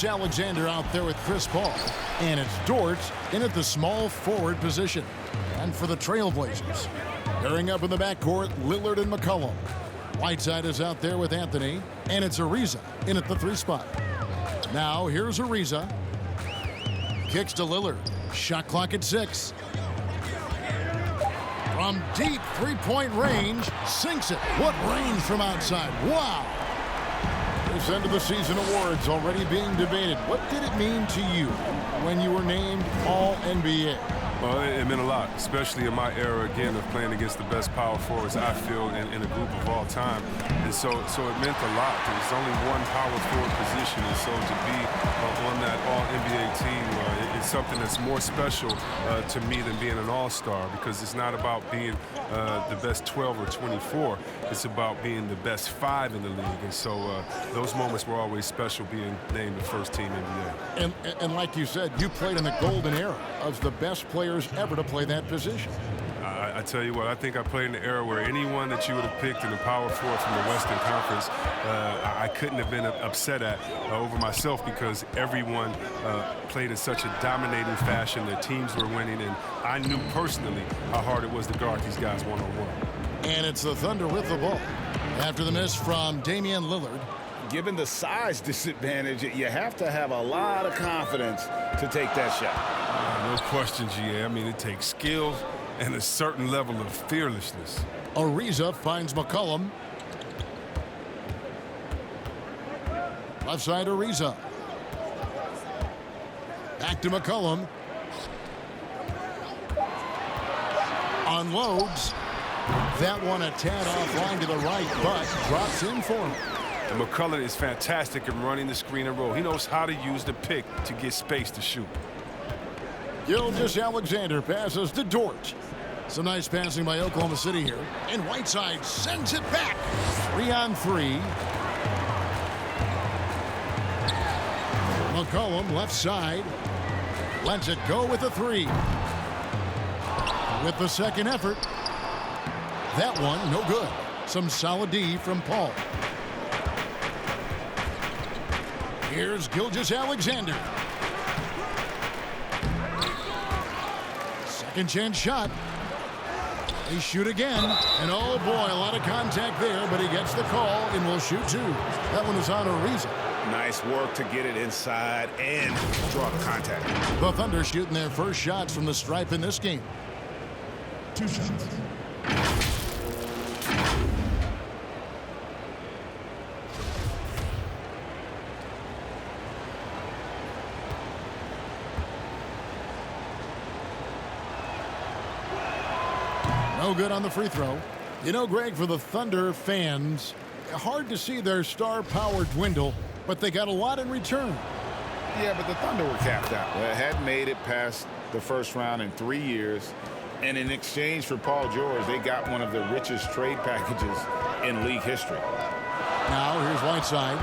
Alexander out there with Chris Paul. And it's Dort in at the small forward position. And for the Trailblazers, pairing up in the backcourt, Lillard and McCollum. Whiteside is out there with Anthony. And it's Ariza in at the 3 spot. Now here's Ariza. Kicks to Lillard. Shot clock at 6. From deep three-point range, sinks it. What range from outside. Wow. This end of the season awards already being debated. What did it mean to you when you were named All-NBA? Well, it meant a lot, especially in my era, again, of playing against the best power forwards, I feel, in a group of all time. And so it meant a lot. There's only one power forward position, and so to be on that All-NBA team, it's something that's more special to me than being an all-star, because it's not about being the best 12 or 24. It's about being the best 5 in the league. And so those moments were always special, being named the first team NBA. And like you said, you played in the golden era of the best players ever to play that position. I tell you what, I think I played in the era where anyone that you would have picked in the power forward from the Western Conference, I couldn't have been upset at over myself, because everyone played in such a dominating fashion. Their teams were winning, and I knew personally how hard it was to guard these guys one-on-one. And it's the Thunder with the ball. After the miss from Damian Lillard. Given the size disadvantage, you have to have a lot of confidence to take that shot. No question, GA. I mean, it takes skill and a certain level of fearlessness. Ariza finds McCollum. Left side, Ariza. Back to McCollum. Unloads. That one a tad offline to the right, but drops in for him. And McCullough is fantastic at running the screen and roll. He knows how to use the pick to get space to shoot. Alexander passes to Dort. Some nice passing by Oklahoma City here. And Whiteside sends it back. 3-on-3. McCollum left side. Lets it go with a 3. With the second effort. That one, no good. Some solid D from Paul. Here's Alexander. Second chance shot. They shoot again. And oh boy, a lot of contact there, but he gets the call and will shoot 2. That one is on Ariza. Nice work to get it inside and draw the contact. The Thunder shooting their first shots from the stripe in this game. 2 shots. No good on the free throw. You know, Greg, for the Thunder fans, hard to see their star power dwindle, but they got a lot in return. Yeah, but the Thunder were capped out. They hadn't made it past the first round in 3 years. And in exchange for Paul George, they got one of the richest trade packages in league history. Now here's Whiteside.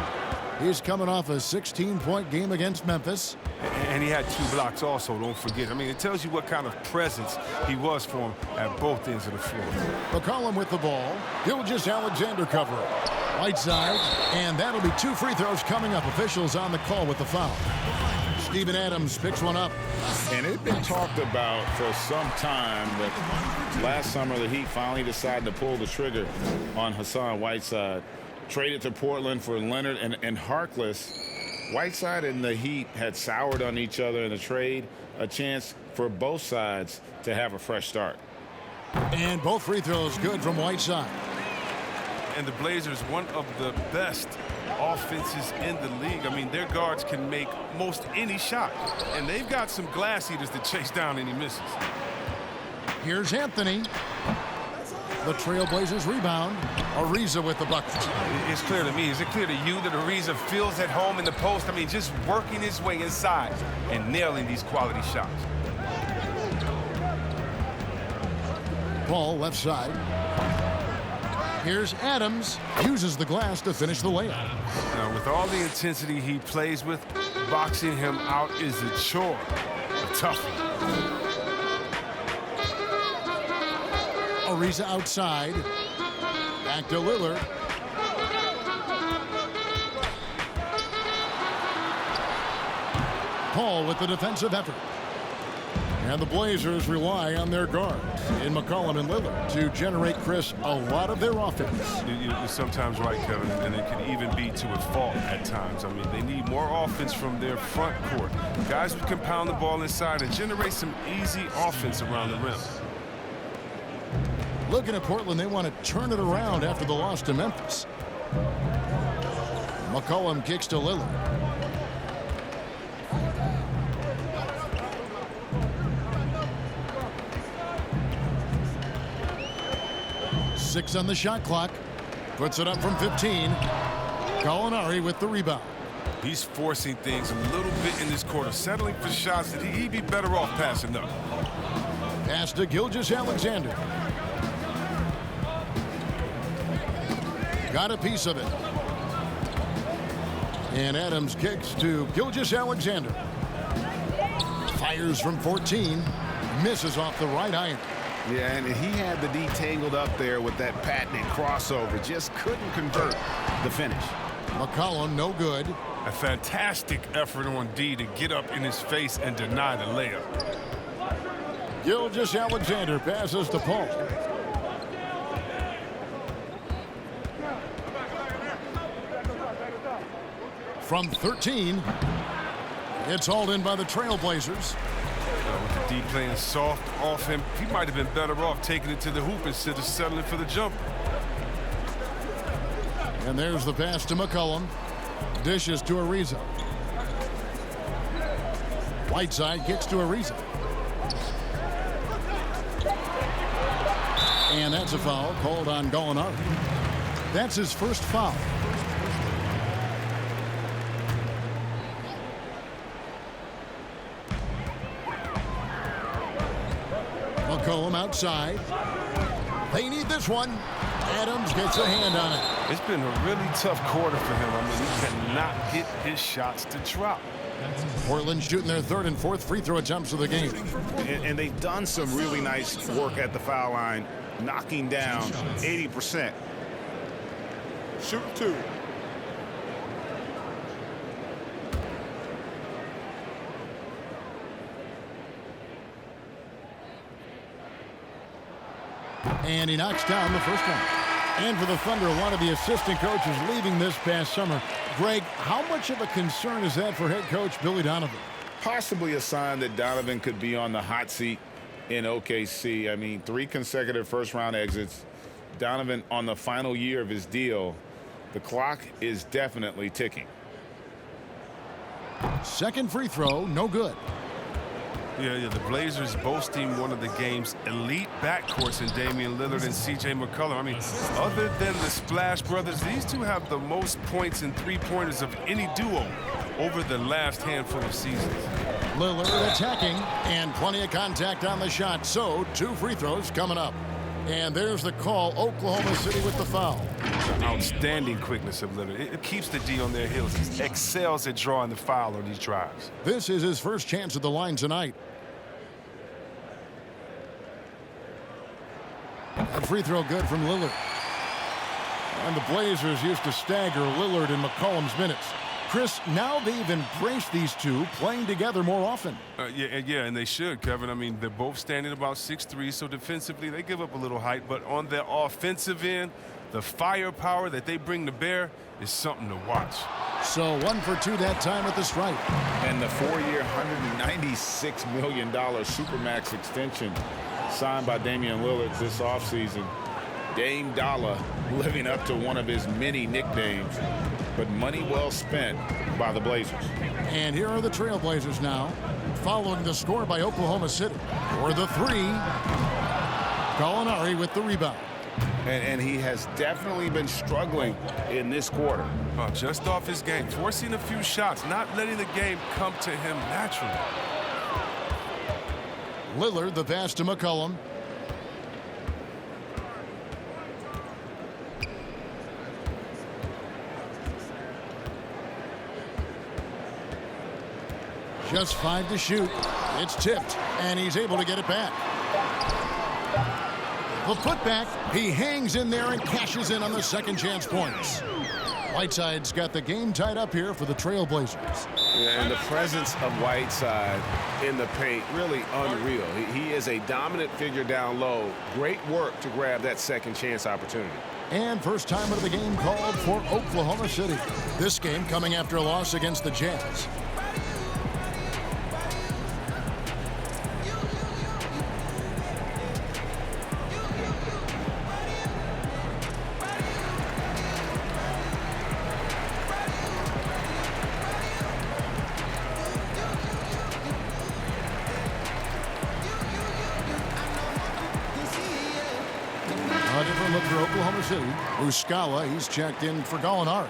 He's coming off a 16-point game against Memphis. And he had 2 blocks also, don't forget. I mean, it tells you what kind of presence he was for him at both ends of the floor. McCollum with the ball. Alexander covering. Whiteside, and that'll be 2 free throws coming up. Officials on the call with the foul. Steven Adams picks one up. And it's been talked about for some time that last summer the Heat finally decided to pull the trigger on Hassan Whiteside. Traded to Portland for Leonard and Harkless. Whiteside and the Heat had soured on each other in a trade, a chance for both sides to have a fresh start. And both free throws good from Whiteside. And the Blazers, one of the best offenses in the league. I mean, their guards can make most any shot. And they've got some glass eaters to chase down any misses. Here's Anthony. The Trailblazers rebound. Ariza with the bucket. It's clear to me. Is it clear to you that Ariza feels at home in the post? I mean, just working his way inside and nailing these quality shots. Ball left side. Here's Adams. Uses the glass to finish the layup. Now, with all the intensity he plays with, boxing him out is a chore. A tough one. Ariza outside. Back to Lillard. Paul with the defensive effort. And the Blazers rely on their guards in McCollum and Lillard to generate, Chris, a lot of their offense. You're sometimes right, Kevin, and it can even be to a fault at times. I mean, they need more offense from their front court. Guys who can pound the ball inside and generate some easy offense around the rim. Looking at Portland, they want to turn it around after the loss to Memphis. McCollum kicks to Lillard. Six on the shot clock. Puts it up from 15. Gallinari with the rebound. He's forcing things a little bit in this quarter, settling for shots that he'd be better off passing up. Pass to Gilgeous-Alexander. Got a piece of it. And Adams kicks to Gilgeous-Alexander. Fires from 14. Misses off the right iron. Yeah, and he had the D tangled up there with that patented crossover. Just couldn't convert the finish. McCollum, no good. A fantastic effort on D to get up in his face and deny the layup. Gilgeous-Alexander passes to Paul. From 13, it's hauled in by the Trailblazers. With the D playing soft off him, he might have been better off taking it to the hoop instead of settling for the jumper. And there's the pass to McCollum. Dishes to Ariza. Whiteside kicks to Ariza. And that's a foul called on Gallinari. That's his first foul. McCollum outside. They need this one. Adams gets a hand on it. It's been a really tough quarter for him. I mean, he cannot get his shots to drop. Portland shooting their third and fourth free throw attempts of the game. And they've done some really nice work at the foul line, knocking down 80%. Shoot two. And he knocks down the first one. And for the Thunder, one of the assistant coaches leaving this past summer. Greg, how much of a concern is that for head coach Billy Donovan? Possibly a sign that Donovan could be on the hot seat in OKC. I mean, 3 consecutive first-round exits. Donovan on the final year of his deal. The clock is definitely ticking. Second free throw, no good. Yeah, the Blazers boasting one of the game's elite backcourts in Damian Lillard and C.J. McCollum. I mean, other than the Splash Brothers, these two have the most points and three-pointers of any duo over the last handful of seasons. Lillard attacking, and plenty of contact on the shot. So, 2 free throws coming up. And there's the call, Oklahoma City with the foul. Outstanding quickness of Lillard. It keeps the D on their heels. He excels at drawing the foul on these drives. This is his first chance at the line tonight. That free throw good from Lillard. And the Blazers used to stagger Lillard and McCollum's minutes. Chris, now they've embraced these two playing together more often. Yeah, and they should, Kevin. I mean, they're both standing about 6'3", so defensively they give up a little height. But on the offensive end, the firepower that they bring to bear is something to watch. So 1 for 2 that time at the stripe. And the 4-year, $196 million Supermax extension signed by Damian Lillard this offseason. Dame Dollar living up to one of his many nicknames, but money well spent by the Blazers. And here are the Trailblazers now, following the score by Oklahoma City. For the 3, Gallinari with the rebound. And he has definitely been struggling in this quarter. Just off his game, forcing a few shots, not letting the game come to him naturally. Lillard, the pass to McCollum. Just 5 to shoot. It's tipped, and he's able to get it back. The putback, he hangs in there and cashes in on the second chance points. Whiteside's got the game tied up here for the Trailblazers. Yeah, and the presence of Whiteside in the paint, really unreal. He is a dominant figure down low. Great work to grab that second chance opportunity. And first time of the game called for Oklahoma City. This game coming after a loss against the Jazz. A different look for Oklahoma City. Muscala, he's checked in for Gallinari.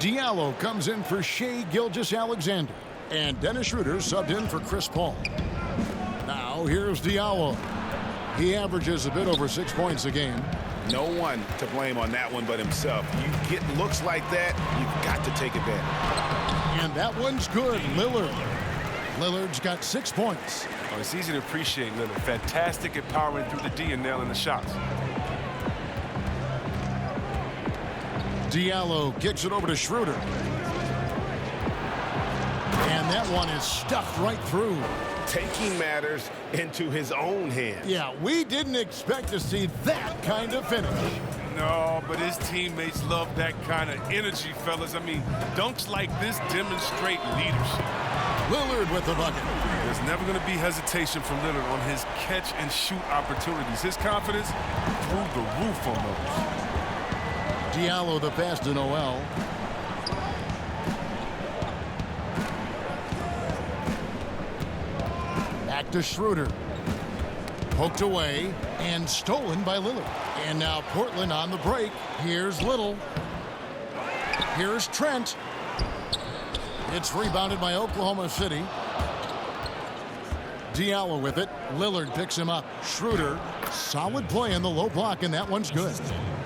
Diallo comes in for Shai Gilgeous-Alexander. And Dennis Schroeder subbed in for Chris Paul. Now here's Diallo. He averages a bit over 6 points a game. No one to blame on that one but himself. You get looks like that, you've got to take advantage. And that one's good. Lillard's got 6 points. Oh, it's easy to appreciate Lillard. Fantastic at powering through the D and nailing the shots. Diallo kicks it over to Schroeder. And that one is stuffed right through. Taking matters into his own hands. Yeah, we didn't expect to see that kind of finish. No, but his teammates love that kind of energy, fellas. I mean, dunks like this demonstrate leadership. Lillard with the bucket. There's never going to be hesitation from Lillard on his catch-and-shoot opportunities. His confidence through the roof on those. Diallo the pass to Noel. Back to Schroeder. Poked away and stolen by Lillard. And now Portland on the break. Here's Little. Here's Trent. It's rebounded by Oklahoma City. Diallo with it. Lillard picks him up. Schroeder, solid play in the low block, and that one's good.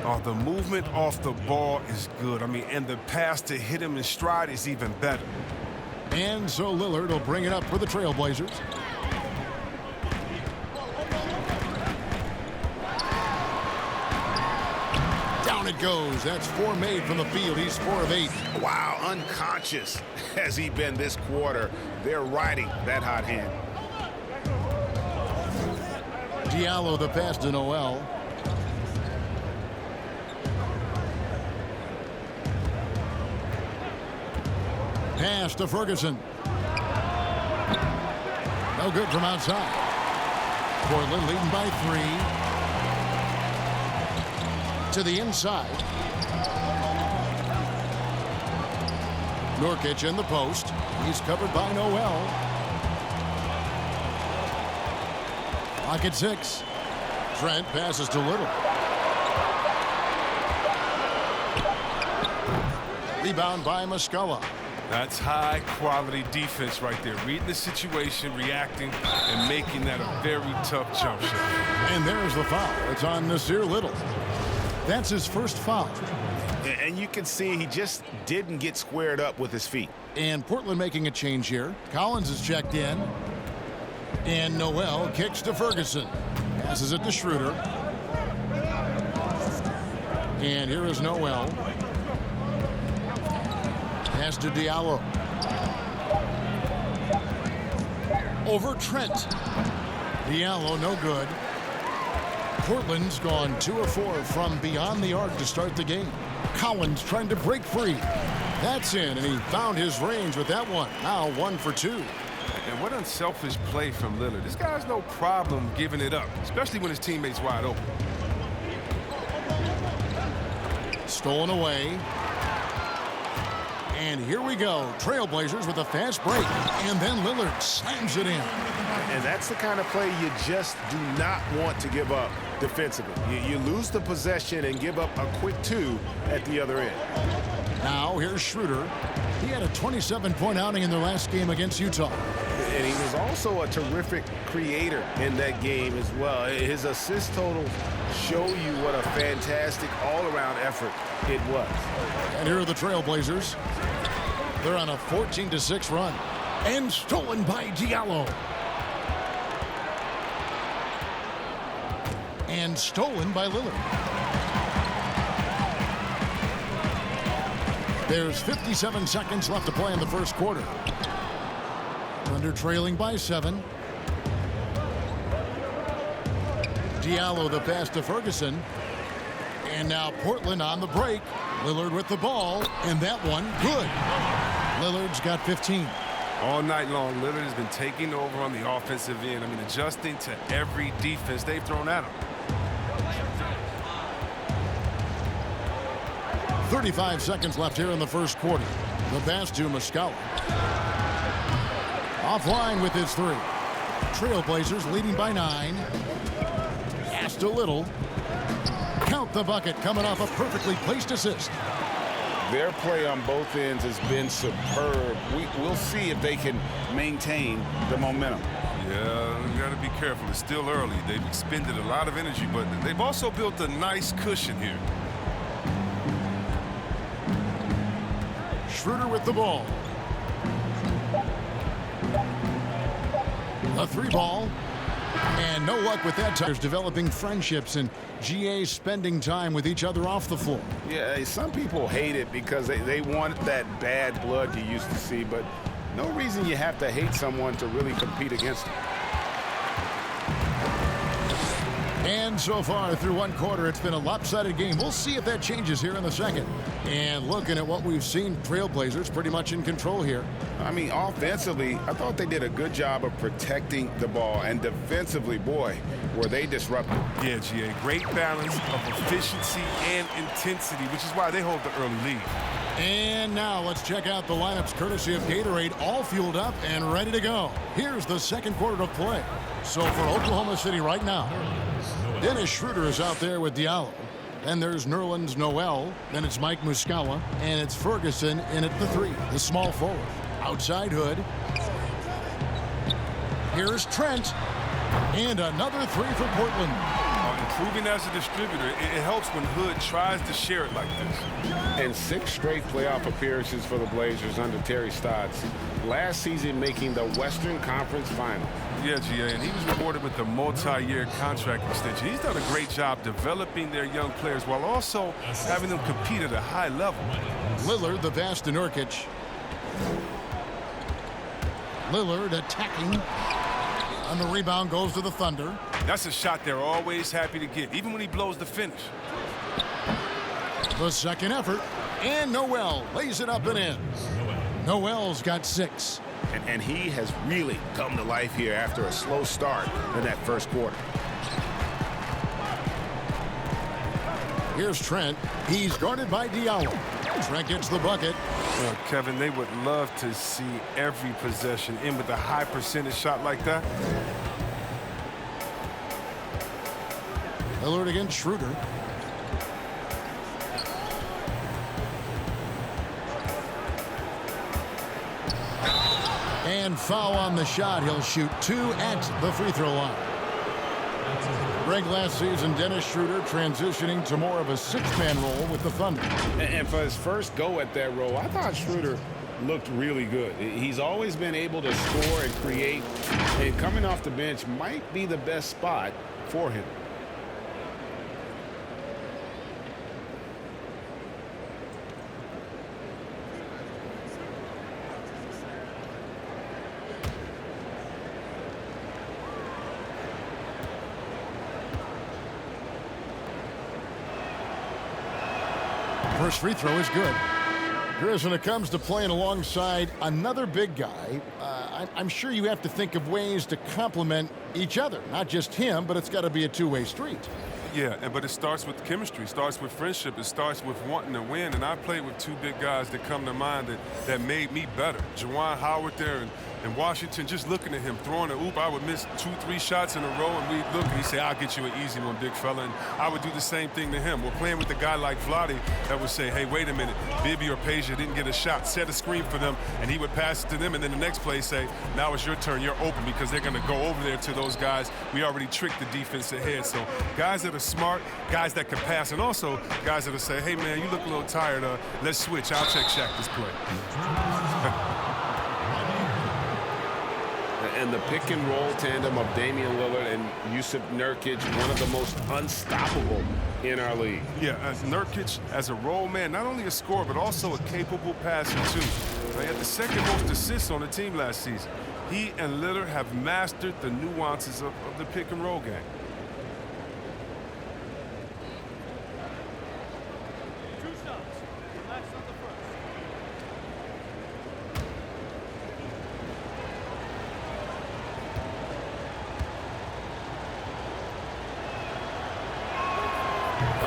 Oh, the movement off the ball is good. I mean, and the pass to hit him in stride is even better. And so Lillard will bring it up for the Trailblazers. Down it goes. That's 4 made from the field. He's 4 of 8. Wow, unconscious has he been this quarter. They're riding that hot hand. Diallo the pass to Noel. Pass to Ferguson. No good from outside. Portland leading by 3. To the inside. Nurkic in the post. He's covered by Noel. Clock at 6. Trent passes to Little. Rebound by Muscala. That's high-quality defense right there. Reading the situation, reacting, and making that a very tough jump shot. And there's the foul. It's on Nasir Little. That's his first foul. And you can see he just didn't get squared up with his feet. And Portland making a change here. Collins is checked in. And Noel kicks to Ferguson. Passes it to Schroeder. And here is Noel. Pass to Diallo. Over Trent. Diallo no good. Portland's gone 2 of 4 from beyond the arc to start the game. Collins trying to break free. That's in, and he found his range with that one. Now 1 for 2. And what unselfish play from Lillard. This guy's no problem giving it up, especially when his teammate's wide open. Stolen away. And here we go. Trailblazers with a fast break. And then Lillard slams it in. And that's the kind of play you just do not want to give up defensively. You lose the possession and give up a quick 2 at the other end. Now here's Schroeder. He had a 27-point outing in their last game against Utah. And he was also a terrific creator in that game as well. His assist totals show you what a fantastic all-around effort it was. And here are the Trailblazers. They're on a 14-6 run. And stolen by Diallo. And stolen by Lillard. There's 57 seconds left to play in the first quarter. Thunder trailing by 7. Diallo the pass to Ferguson. And now Portland on the break. Lillard with the ball, and that one good. Lillard's got 15. All night long, Lillard has been taking over on the offensive end. I mean, adjusting to every defense they've thrown at him. 35 seconds left here in the first quarter. The pass to Muscala. Offline with his 3. Trailblazers leading by 9. Asked a little. Count the bucket, coming off a perfectly placed assist. Their play on both ends has been superb. We'll see if they can maintain the momentum. Yeah, you got to be careful. It's still early. They've expended a lot of energy, but they've also built a nice cushion here. Schroeder with the ball. A 3 ball. And no luck with that. Developing friendships and GA spending time with each other off the floor. Yeah, some people hate it because they want that bad blood you used to see, but no reason you have to hate someone to really compete against them. And so far through one quarter, it's been a lopsided game. We'll see if that changes here in the second. And looking at what we've seen, Trailblazers pretty much in control here. I mean, offensively, I thought they did a good job of protecting the ball. And defensively, boy, were they disruptive. Yeah, GA, great balance of efficiency and intensity, which is why they hold the early lead. And now let's check out the lineups courtesy of Gatorade, all fueled up and ready to go. Here's the second quarter of play. So for Oklahoma City right now, Dennis Schroeder is out there with Diallo. Then there's Nerlens Noel. Then it's Mike Muscala. And it's Ferguson in at the 3, the small forward. Outside Hood. Here's Trent. And another 3 for Portland. Improving as a distributor, it helps when Hood tries to share it like this. And 6 straight playoff appearances for the Blazers under Terry Stotts. Last season making the Western Conference Final. Yeah, GA, and he was rewarded with a multi-year contract extension. He's done a great job developing their young players while also having them compete at a high level. Lillard, the pass to Nurkic. Lillard attacking. And the rebound goes to the Thunder. That's a shot they're always happy to get, even when he blows the finish. The second effort. And Noel lays it up and in. Noel's got 6. And he has really come to life here after a slow start in that first quarter. Here's Trent. He's guarded by Diallo. Trent gets the bucket. Kevin, they would love to see every possession in with a high percentage shot like that. Lillard against Schroeder. And foul on the shot. He'll shoot 2 at the free throw line. Greg, last season, Dennis Schroeder transitioning to more of a 6-man role with the Thunder. And for his first go at that role, I thought Schroeder looked really good. He's always been able to score and create, and coming off the bench might be the best spot for him. First free throw is good. Chris, when it comes to playing alongside another big guy, I'm sure you have to think of ways to complement each other. Not just him, but it's got to be a two-way street. Yeah, but it starts with chemistry. It starts with friendship. It starts with wanting to win. And I played with 2 big guys that come to mind that made me better. Juwan Howard there in Washington, just looking at him, throwing a oop. I would miss 2-3 shots in a row, and we'd look, and he'd say, I'll get you an easy one, big fella. And I would do the same thing to him. We're playing with a guy like Vlade that would say, hey, wait a minute, Bibby or Peja didn't get a shot. Set a screen for them, and he would pass it to them. And then the next play say, now it's your turn. You're open, because they're going to go over there to those guys. We already tricked the defense ahead. So guys that are smart, guys that can pass, and also guys that'll say, hey, man, you look a little tired. Let's switch. I'll check Shaq this play. And the pick and roll tandem of Damian Lillard and Yusuf Nurkic, one of the most unstoppable in our league. Yeah, as Nurkic, as a role man, not only a scorer, but also a capable passer, too. He had the second most assists on the team last season. He and Lillard have mastered the nuances of the pick-and-roll game.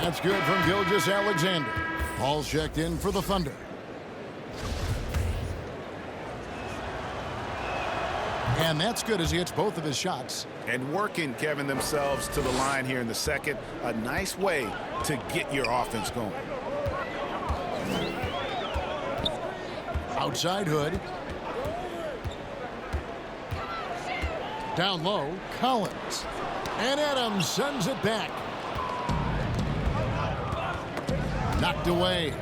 That's good from Gilgeous-Alexander. Paul's checked in for the Thunder. And that's good as he hits both of his shots. And working, Kevin, themselves to the line here in the second. A nice way to get your offense going. Outside Hood. Down low, Collins. And Adams sends it back. Knocked away.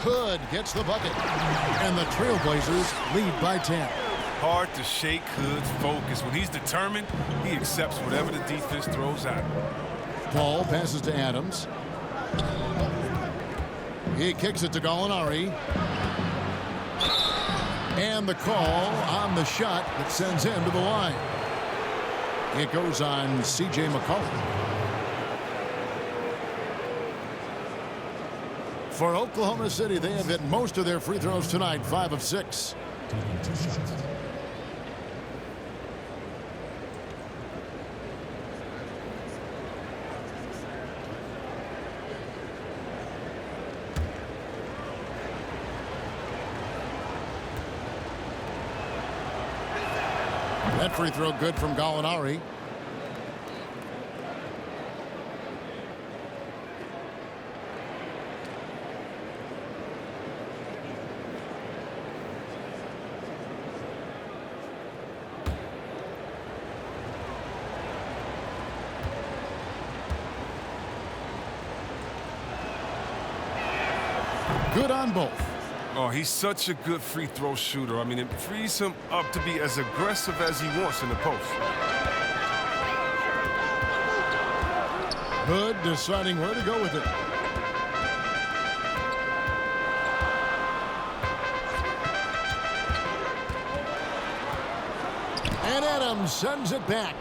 Hood gets the bucket. And the Trailblazers lead by 10. Hard to shake Hood's focus. When he's determined, he accepts whatever the defense throws at him. Paul passes to Adams. He kicks it to Gallinari. And the call on the shot that sends him to the line. It goes on C.J. McCollum. For Oklahoma City, they have hit most of their free throws tonight, 5 of 6. That free throw good from Gallinari. Good on both. Oh, he's such a good free throw shooter. I mean, it frees him up to be as aggressive as he wants in the post. Hood deciding where to go with it. And Adams sends it back.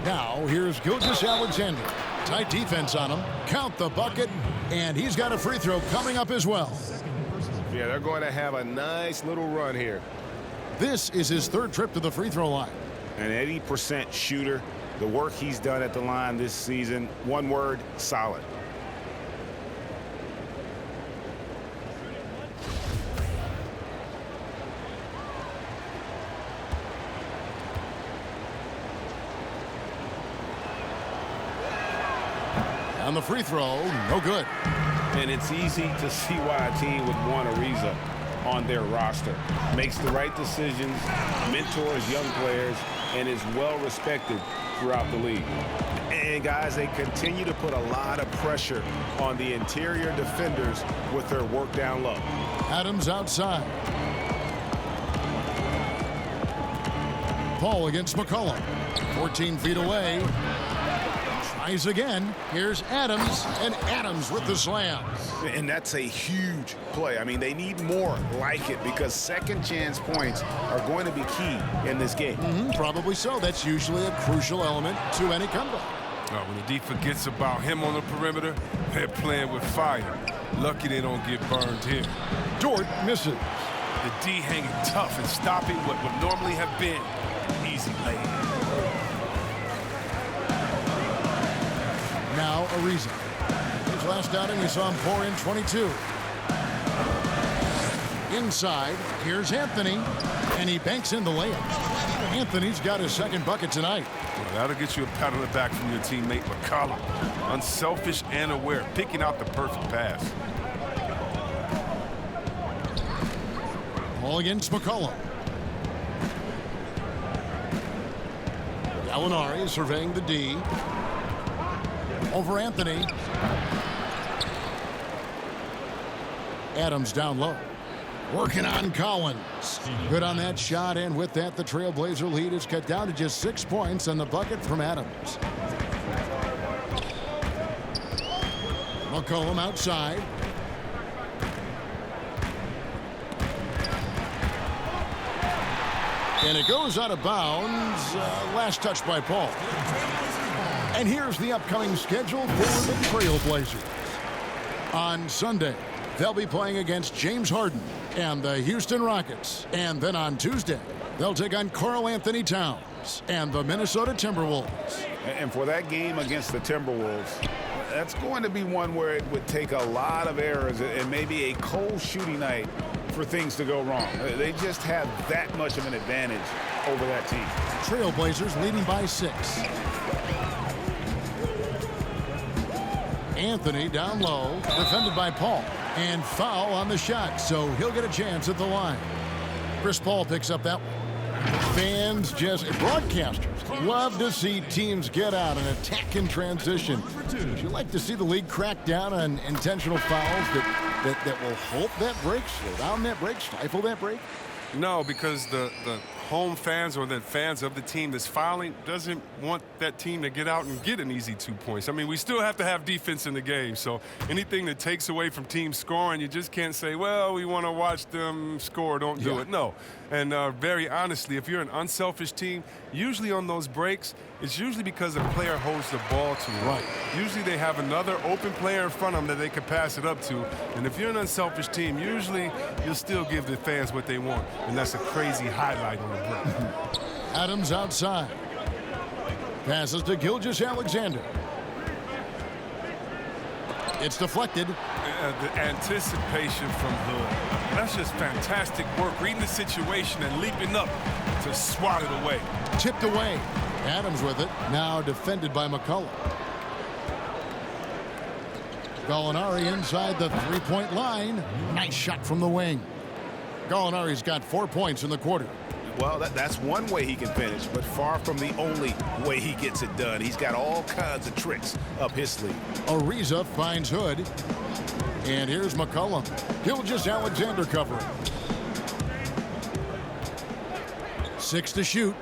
Now here's Gilgeous-Alexander. Tight defense on him. Count the bucket. And he's got a free throw coming up as well. Yeah, they're going to have a nice little run here. This is his third trip to the free throw line. An 80% shooter. The work he's done at the line this season, one word, solid. On the free throw, no good. And it's easy to see why a team would want Ariza on their roster. Makes the right decisions, mentors young players, and is well respected throughout the league. And guys, they continue to put a lot of pressure on the interior defenders with their work down low. Adams outside. Paul against McCollum. 14 feet away. Tries again. Here's Adams, and Adams with the slam. And that's a huge play. I mean, they need more like it because second chance points are going to be key in this game. Probably so. That's usually a crucial element to any comeback. When the D forgets about him on the perimeter, they're playing with fire. Lucky they don't get burned here. Dort misses. The D hanging tough and stopping what would normally have been an easy lay. Now Ariza. His last outing, we saw him pour in 22. Inside, here's Anthony, and he banks in the layup. Anthony's got his second bucket tonight. Well, that'll get you a pat on the back from your teammate McCollum. Unselfish and aware, picking out the perfect pass. Ball against McCollum. Gallinari surveying the D. Over Anthony. Adams down low. Working on Collins. Good on that shot, and with that, the Trailblazer lead is cut down to just 6 points on the bucket from Adams. McCollum outside. And it goes out of bounds. Last touch by Paul. And here's the upcoming schedule for the Trailblazers. On Sunday, they'll be playing against James Harden and the Houston Rockets. And then on Tuesday, they'll take on Karl Anthony Towns and the Minnesota Timberwolves. And for that game against the Timberwolves, that's going to be one where it would take a lot of errors and maybe a cold shooting night for things to go wrong. They just have that much of an advantage over that team. Trailblazers leading by 6. Anthony down low, defended by Paul. And foul on the shot, so he'll get a chance at the line. Chris Paul picks up that one. Fans, broadcasters love to see teams get out and attack in transition. Would you like to see the league crack down on intentional fouls that will halt that break, slow down that break, stifle that break? No, because the home fans or the fans of the team that's fouling doesn't want that team to get out and get an easy 2 points. I mean, we still have to have defense in the game, so anything that takes away from teams scoring, you just can't say, well, we want to watch them score, don't do it. No. And very honestly, if you're an unselfish team, usually on those breaks, it's usually because a player holds the ball too long. Right. Usually they have another open player in front of them that they can pass it up to. And if you're an unselfish team, usually you'll still give the fans what they want. And that's a crazy highlight on the break. Adams outside. Passes to Gilgeous-Alexander. It's deflected. The anticipation from Hood. That's just fantastic work, reading the situation and leaping up to swat it away. Tipped away. Adams with it. Now defended by McCollum. Gallinari inside the three-point line. Nice shot from the wing. Gallinari's got 4 points in the quarter. Well, that's one way he can finish, but far from the only way he gets it done. He's got all kinds of tricks up his sleeve. Ariza finds Hood. And here's McCollum. Gilgeous-Alexander covering. 6 to shoot.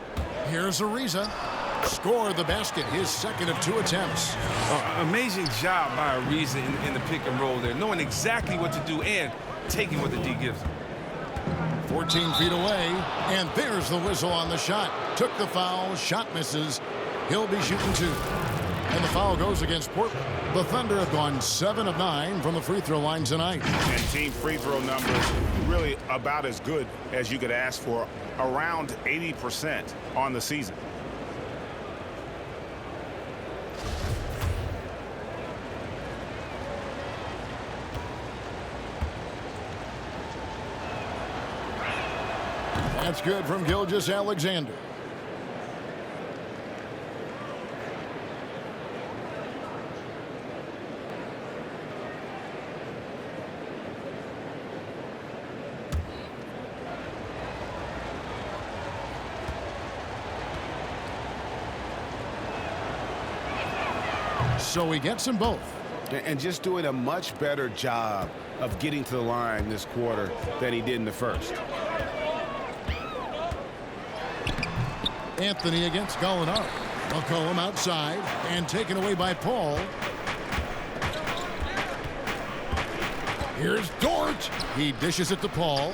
Here's Ariza. Score the basket, his second of 2 attempts. Amazing job by Ariza in the pick and roll there, knowing exactly what to do and taking what the D gives him. 14 feet away, and there's the whistle on the shot. Took the foul, shot misses. He'll be shooting 2. And the foul goes against Portland. The Thunder have gone 7 of 9 from the free throw line tonight. And team free throw numbers really about as good as you could ask for, around 80% on the season. That's good from Gilgeous-Alexander. So he gets them both. And just doing a much better job of getting to the line this quarter than he did in the first. Anthony against Gallinari. McCollum outside and taken away by Paul. Here's Dort. He dishes it to Paul.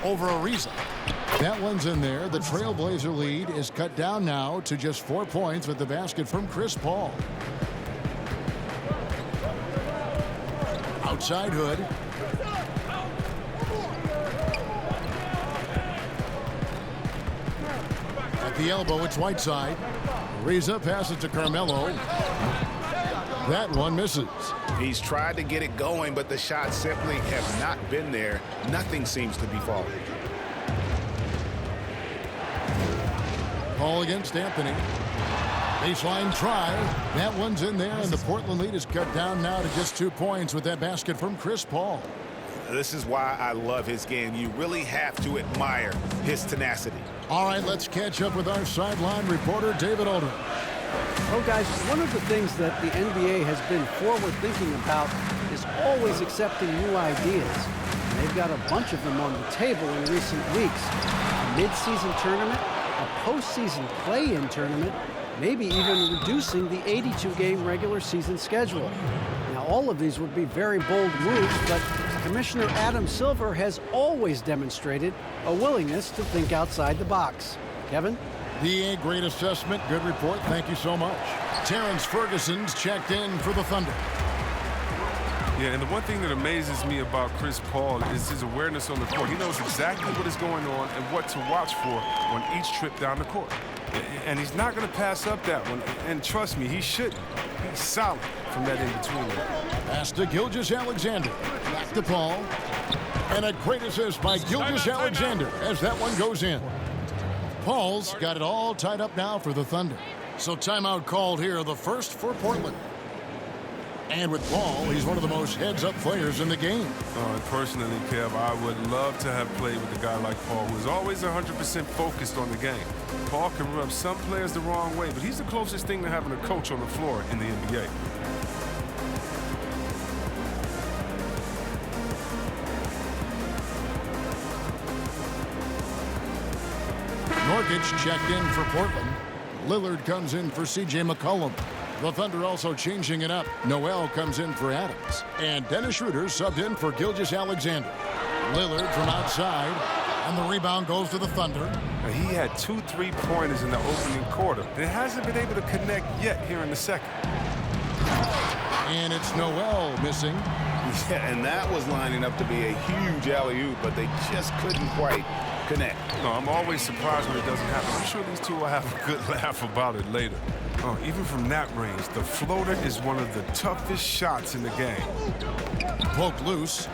Over Ariza. That one's in there. The Trailblazer lead is cut down now to just 4 points with the basket from Chris Paul. Outside Hood. At the elbow, it's Whiteside. Ariza passes to Carmelo. That one misses. He's tried to get it going, but the shots simply have not been there. Nothing seems to be falling. Paul against Anthony. Baseline try. That one's in there, and the Portland lead is cut down now to just 2 points with that basket from Chris Paul. This is why I love his game. You really have to admire his tenacity. All right, let's catch up with our sideline reporter, David Aldridge. Well, guys, one of the things that the NBA has been forward-thinking about is always accepting new ideas. And they've got a bunch of them on the table in recent weeks. A mid-season tournament, a postseason play-in tournament, maybe even reducing the 82-game regular season schedule. Now, all of these would be very bold moves, but Commissioner Adam Silver has always demonstrated a willingness to think outside the box. Kevin? The great assessment, good report, thank you so much. Terrence Ferguson's checked in for the Thunder. Yeah, and the one thing that amazes me about Chris Paul is his awareness on the court. He knows exactly what is going on and what to watch for on each trip down the court. And he's not going to pass up that one. And trust me, he shouldn't. He's solid from that in-between. Pass to Gilgeous-Alexander. Back to Paul. And a great assist by Gilgeous-Alexander as that one goes in. Paul's got it all tied up now for the Thunder. So timeout called here, the first for Portland. And with Paul, he's one of the most heads-up players in the game. Personally, Kev, I would love to have played with a guy like Paul, who is always 100% focused on the game. Paul can rub some players the wrong way, but he's the closest thing to having a coach on the floor in the NBA. Nurkic checked in for Portland. Lillard comes in for C.J. McCollum. The Thunder also changing it up. Noel comes in for Adams. And Dennis Schroeder subbed in for Gilgeous-Alexander. Lillard from outside. And the rebound goes to the Thunder. Now, he had 2 3-pointers in the opening quarter. It hasn't been able to connect yet here in the second. And it's Noel missing. Yeah, and that was lining up to be a huge alley-oop, but they just couldn't quite connect. No, I'm always surprised when it doesn't happen. I'm sure these two will have a good laugh about it later. Even from that range, the floater is one of the toughest shots in the game. Poked loose.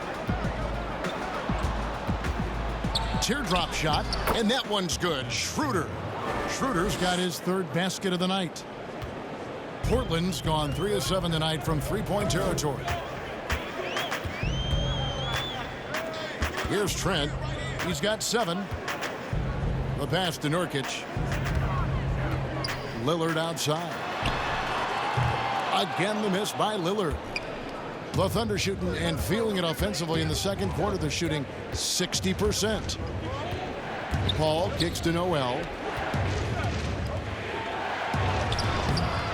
Teardrop shot, and that one's good. Schroeder. Schroeder's got his third basket of the night. Portland's gone 3 of 7 tonight from three-point territory. Here's Trent. He's got 7. The pass to Nurkic. Lillard outside. Again, the miss by Lillard. The Thunder shooting and feeling it offensively in the second quarter. They're shooting 60%. Paul kicks to Noel.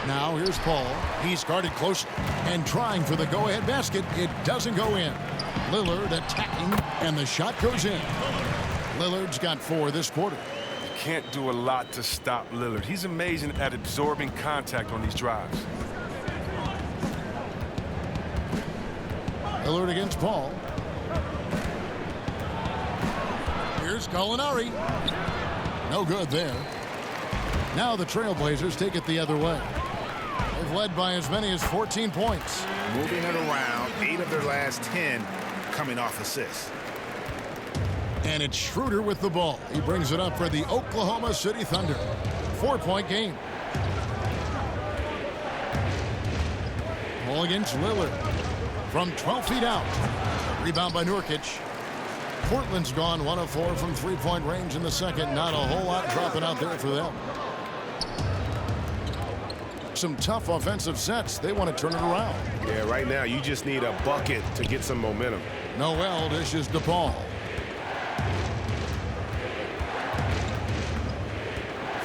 Now here's Paul. He's guarded closely and trying for the go-ahead basket. It doesn't go in. Lillard attacking, and the shot goes in. Lillard's got 4 this quarter. Can't do a lot to stop Lillard. He's amazing at absorbing contact on these drives. Lillard against Paul. Here's Gallinari. No good there. Now the Trailblazers take it the other way. They've led by as many as 14 points. Moving it around, 8 of their last 10 coming off assists. And it's Schroeder with the ball. He brings it up for the Oklahoma City Thunder. 4-point game. Ball against Lillard. From 12 feet out. Rebound by Nurkic. Portland's gone 1 of 4 from three-point range in the second. Not a whole lot dropping out there for them. Some tough offensive sets. They want to turn it around. Yeah, right now you just need a bucket to get some momentum. Noel dishes to Paul.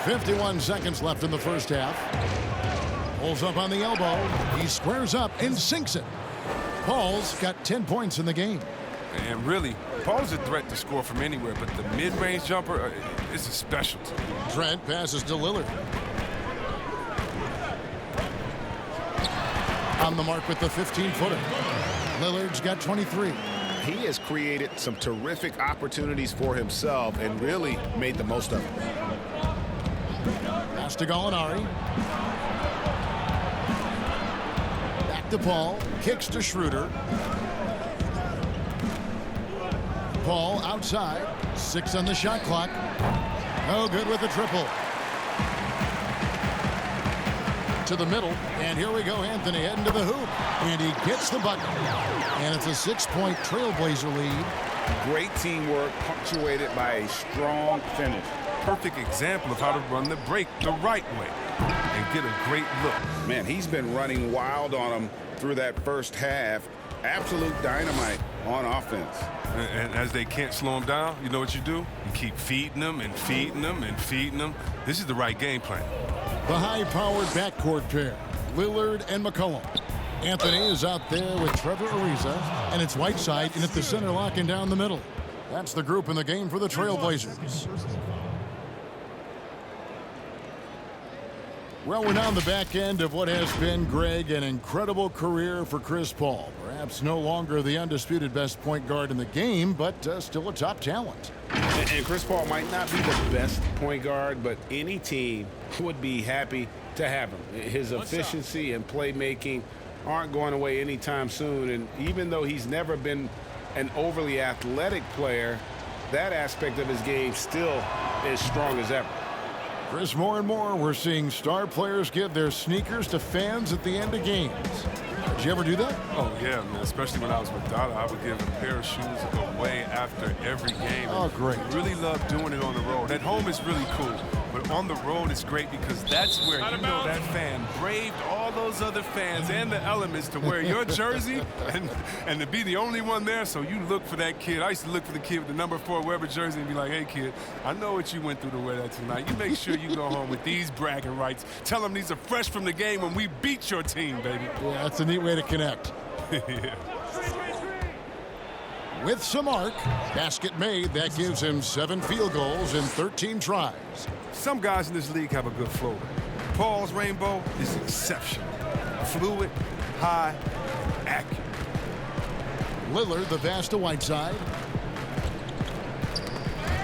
51 seconds left in the first half. Pulls up on the elbow. He squares up and sinks it. Paul's got 10 points in the game. And really, Paul's a threat to score from anywhere, but the mid-range jumper is a specialty. Trent passes to Lillard. On the mark with the 15-footer. Lillard's got 23. He has created some terrific opportunities for himself and really made the most of it. Pass to Gallinari. Back to Paul. Kicks to Schroeder. Paul outside. 6 on the shot clock. No good with the triple. To the middle. And here we go, Anthony heading to the hoop. And he gets the bucket. And it's a 6-point Trailblazer lead. Great teamwork punctuated by a strong finish. Perfect example of how to run the break the right way and get a great look. Man, he's been running wild on him through that first half. Absolute dynamite on offense. And as they can't slow him down, you know what you do? You keep feeding them and feeding them and feeding them. This is the right game plan. The high-powered backcourt pair, Lillard and McCollum. Anthony is out there with Trevor Ariza, and it's Whiteside in at the center, locking down the middle. That's the group in the game for the Trailblazers. Well, we're now on the back end of what has been, Greg, an incredible career for Chris Paul. Perhaps no longer the undisputed best point guard in the game, but still a top talent. And Chris Paul might not be the best point guard, but any team would be happy to have him. His efficiency and playmaking aren't going away anytime soon. And even though he's never been an overly athletic player, that aspect of his game still is strong as ever. Chris, more and more, we're seeing star players give their sneakers to fans at the end of games. Did you ever do that? Oh, yeah, man. Especially when I was with Dada, I would give a pair of shoes away after every game. Oh, great. Really love doing it on the road. At home is really cool, but on the road it's great because that's where you know that fan braved all those other fans and the elements to wear your jersey and to be the only one there. So you look for that kid. I used to look for the kid with the number 4 Weber jersey and be like, hey, kid, I know what you went through to wear that tonight. You make sure you go home with these bragging rights. Tell them these are fresh from the game when we beat your team, baby. Yeah, that's a neat way to connect. Yeah. With some arc, basket made. That gives him 7 field goals in 13 tries. Some guys in this league have a good flow. Paul's rainbow is exceptional. Fluid, high, and accurate. Lillard, the pass to Whiteside.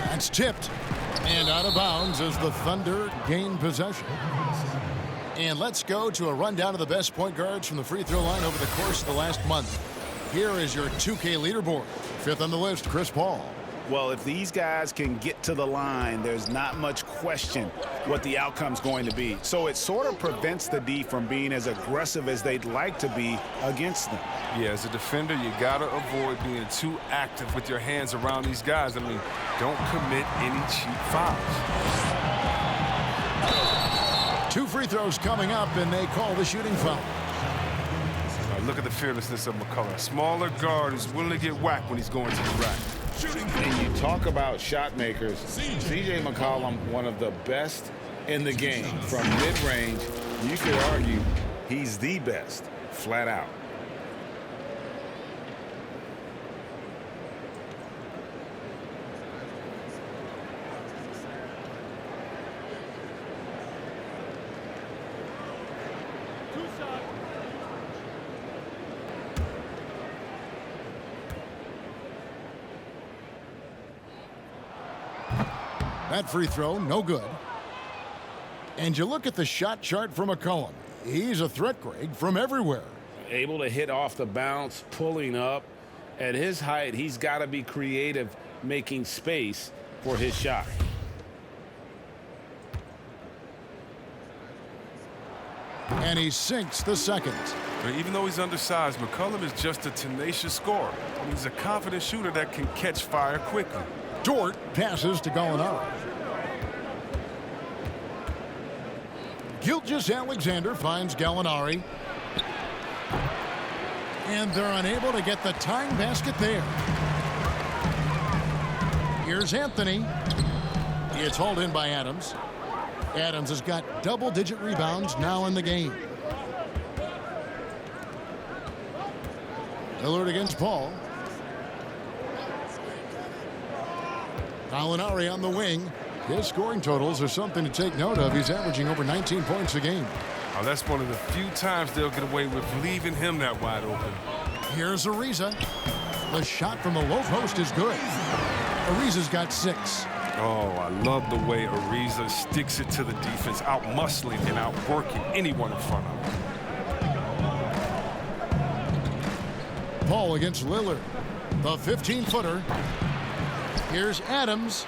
That's tipped and out of bounds as the Thunder gain possession. And let's go to a rundown of the best point guards from the free throw line over the course of the last month. Here is your 2K leaderboard. 5th on the list, Chris Paul. Well, if these guys can get to the line, there's not much question what the outcome's going to be. So it sort of prevents the D from being as aggressive as they'd like to be against them. Yeah, as a defender, you got to avoid being too active with your hands around these guys. I mean, don't commit any cheap fouls. 2 free throws coming up, and they call the shooting foul. Look at the fearlessness of McCullough. Smaller guard who's willing to get whacked when he's going to the rack. And you talk about shot makers. C.J. McCollum, one of the best in the game. From mid-range, you could argue he's the best, flat out. That free throw, no good. And you look at the shot chart for McCollum. He's a threat, Greg, from everywhere. Able to hit off the bounce, pulling up. At his height, he's got to be creative, making space for his shot. And he sinks the second. Even though he's undersized, McCollum is just a tenacious scorer. He's a confident shooter that can catch fire quickly. Dort passes to Gallinari. Gilgeous-Alexander finds Gallinari. And they're unable to get the tying basket there. Here's Anthony. It's hauled in by Adams. Adams has got double-digit rebounds now in the game. Lillard against Paul. Gallinari on the wing. His scoring totals are something to take note of. He's averaging over 19 points a game. Oh, that's one of the few times they'll get away with leaving him that wide open. Here's Ariza. The shot from the low post is good. Ariza's got 6. Oh, I love the way Ariza sticks it to the defense, out-muscling and out-working anyone in front of him. Paul against Lillard. The 15-footer. Here's Adams.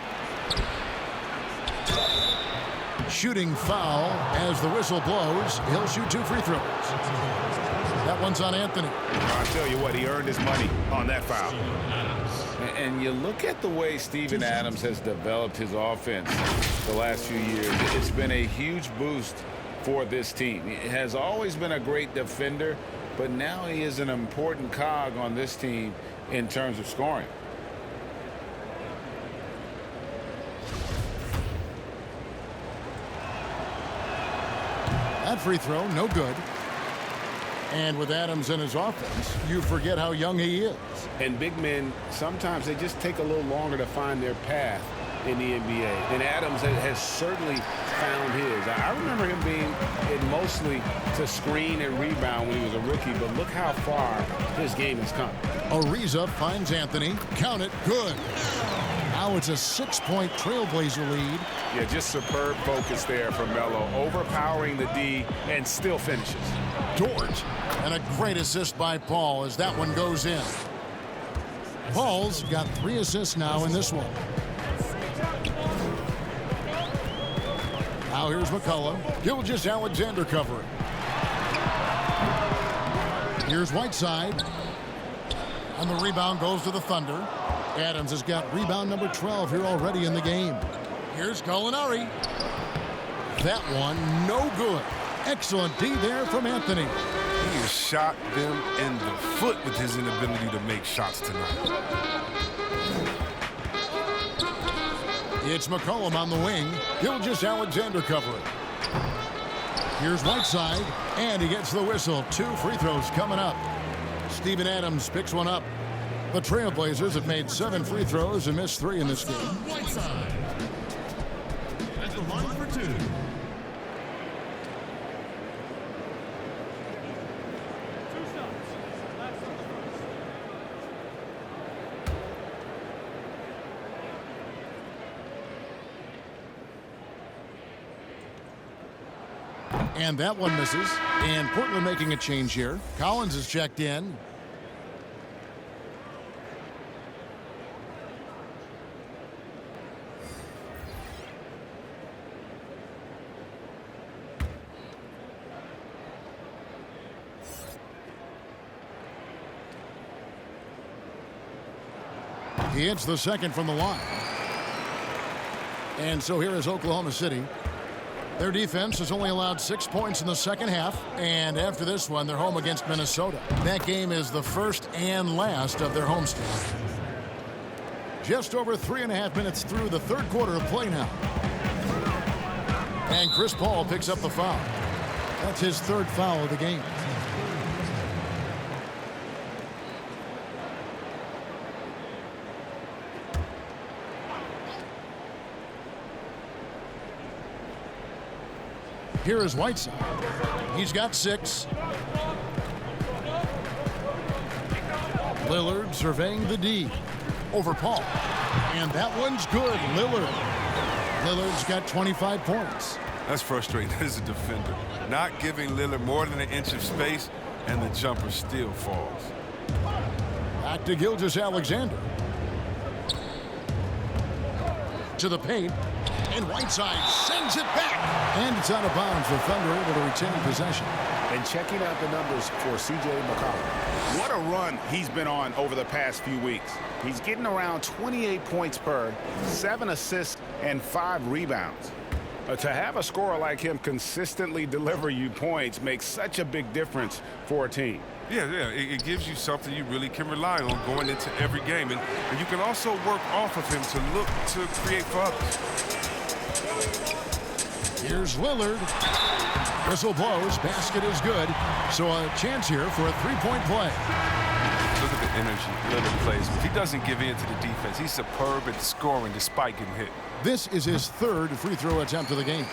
Shooting foul as the whistle blows. He'll shoot 2 free throws. That one's on Anthony. I'll tell you what, he earned his money on that foul. And you look at the way Steven Adams has developed his offense the last few years. It's been a huge boost for this team. He has always been a great defender, but now he is an important cog on this team in terms of scoring. Second free throw, no good. And with Adams in his offense, you forget how young he is. And big men, sometimes they just take a little longer to find their path in the NBA. And Adams has certainly found his. I remember him being in mostly to screen and rebound when he was a rookie, but look how far his game has come. Ariza finds Anthony. Count it. Good. Now it's a 6-point Trailblazer lead. Yeah, just superb focus there from Melo, overpowering the D and still finishes. Dort, and a great assist by Paul as that one goes in. Paul's got 3 assists now in this one. Now here's McCullough. Gilgeous-Alexander covering. Here's Whiteside. And the rebound goes to the Thunder. Adams has got rebound number 12 here already in the game. Here's Gallinari. That one, no good. Excellent D there from Anthony. He has shot them in the foot with his inability to make shots tonight. It's McCollum on the wing. Gilgeous-Alexander covering. Here's Whiteside, and he gets the whistle. 2 free throws coming up. Steven Adams picks one up. The Trailblazers have made 7 free throws and missed 3 in this game. Whiteside at the line for 2. And that one misses. And Portland making a change here. Collins is checked in. He hits the second from the line. And so here is Oklahoma City. Their defense has only allowed 6 points in the second half. And after this one, they're home against Minnesota. That game is the first and last of their homestand. Just over 3.5 minutes through the third quarter of play now. And Chris Paul picks up the foul. That's his 3rd foul of the game. Here is Whiteside. He's got 6. Lillard surveying the D over Paul. And that one's good. Lillard's got 25 points. That's frustrating as a defender. Not giving Lillard more than an inch of space, and the jumper still falls. Back to Gilgeous-Alexander. To the paint. And Whiteside sends it back. And it's out of bounds. The Thunder able to retain possession. And checking out the numbers for C.J. McCollum. What a run he's been on over the past few weeks. He's getting around 28 points per, 7 assists, and 5 rebounds. To have a scorer like him consistently deliver you points makes such a big difference for a team. Yeah, it gives you something you really can rely on going into every game. And you can also work off of him to look to create for others. Here's Lillard. Whistle blows. Basket is good. So a chance here for a 3-point play. Look at the energy Lillard plays with. He doesn't give in to the defense. He's superb at scoring despite getting hit. This is his 3rd free throw attempt of the game.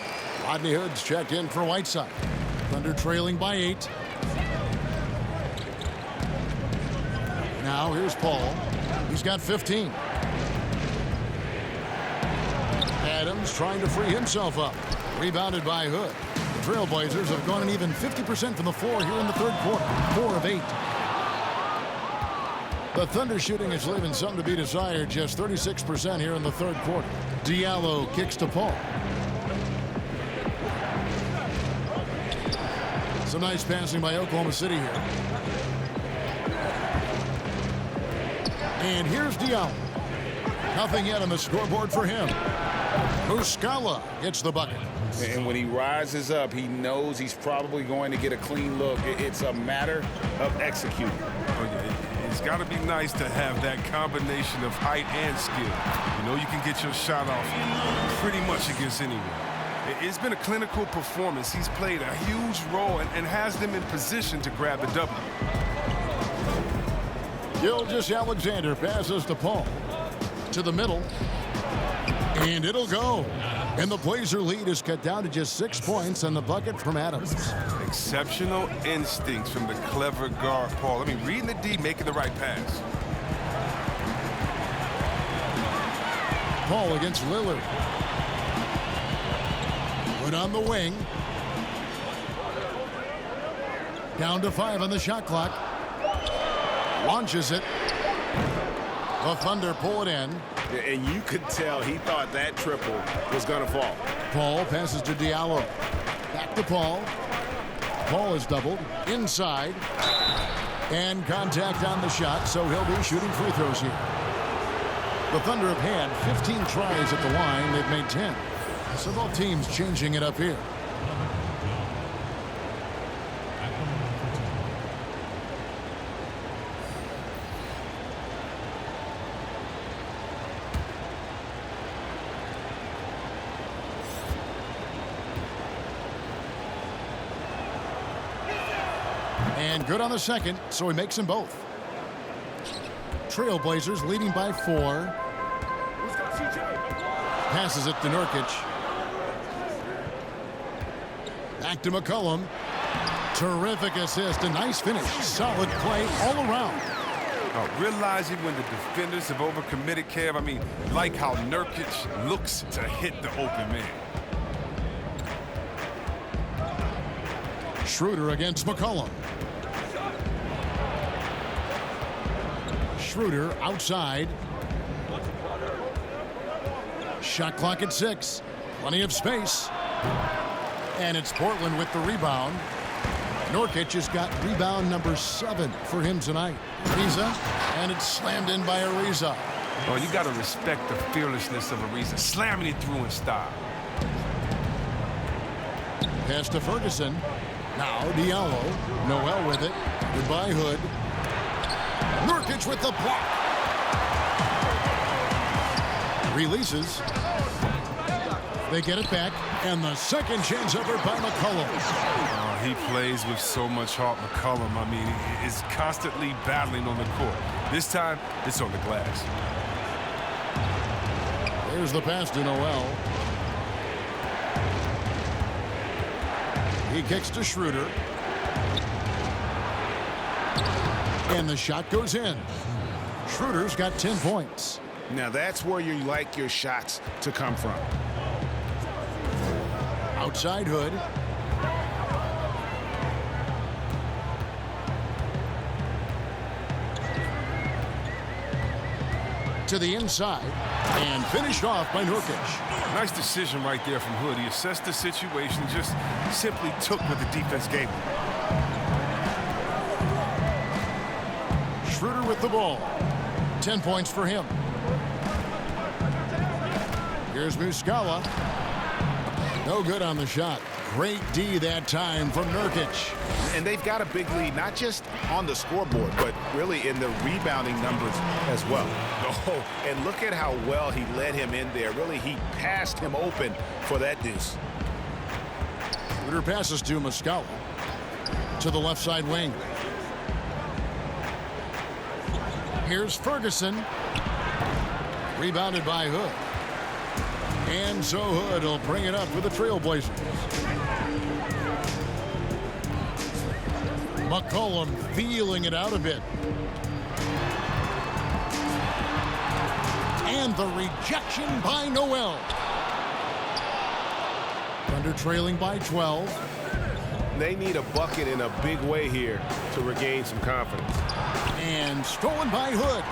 Rodney Hood's checked in for Whiteside. Thunder trailing by 8. Now here's Paul. He's got 15. Adams trying to free himself up. Rebounded by Hood. The Trailblazers have gone an even 50% from the floor here in the third quarter. 4 of 8. The Thunder shooting is leaving something to be desired. Just 36% here in the third quarter. Diallo kicks to Paul. Some nice passing by Oklahoma City here. And here's Diallo. Nothing yet on the scoreboard for him. Muscala gets the bucket. And when he rises up, he knows he's probably going to get a clean look. It's a matter of executing. Oh, yeah. It's got to be nice to have that combination of height and skill. You know, you can get your shot off pretty much against anyone. It's been a clinical performance. He's played a huge role and has them in position to grab the W. Gilgeous-Alexander passes to Paul. To the middle. And it'll go. And the Blazer lead is cut down to just 6 points on the bucket from Adams. Exceptional instincts from the clever guard, Paul. I mean, reading the D, making the right pass. Paul against Lillard. Put on the wing. Down to 5 on the shot clock. Launches it. The Thunder pull it in. And you could tell he thought that triple was going to fall. Paul passes to Diallo. Back to Paul. Paul is doubled. Inside. And contact on the shot, so he'll be shooting free throws here. The Thunder have had 15 tries at the line. They've made 10. So both teams changing it up here. And good on the second, so he makes them both. Trailblazers leading by 4. Passes it to Nurkic. Back to McCollum. Terrific assist, a nice finish. Solid play all around. Realizing when the defenders have overcommitted, Kev, I mean, like how Nurkic looks to hit the open man. Schroeder against McCollum. Schroeder outside. Shot clock at 6. Plenty of space. And it's Portland with the rebound. Nurkic has got rebound number 7 for him tonight. Ariza, and it's slammed in by Ariza. Oh, you got to respect the fearlessness of Ariza, slamming it through in style. Pass to Ferguson. Now Diallo. Noel with it. Goodbye, Hood. Nurkic with the block. Releases. They get it back. And the second chance effort by McCollum. Oh, he plays with so much heart, McCollum. I mean, he's constantly battling on the court. This time, it's on the glass. There's the pass to Noel. He kicks to Schroeder. And the shot goes in. Schroeder's got 10 points. Now that's where you like your shots to come from. Outside Hood. To the inside. And finished off by Nurkic. Nice decision right there from Hood. He assessed the situation, just simply took what the defense gave him. Schroeder with the ball. 10 points for him. Here's Muscala. No good on the shot. Great D that time from Nurkic. And they've got a big lead, not just on the scoreboard, but really in the rebounding numbers as well. Oh, and look at how well he led him in there. Really, he passed him open for that deuce. Schroeder passes to Muscala. To the left side wing. Here's Ferguson. Rebounded by Hood. And so Hood will bring it up for the Trailblazers. McCollum feeling it out a bit. And the rejection by Noel. Thunder trailing by 12. They need a bucket in a big way here to regain some confidence. And stolen by Hood.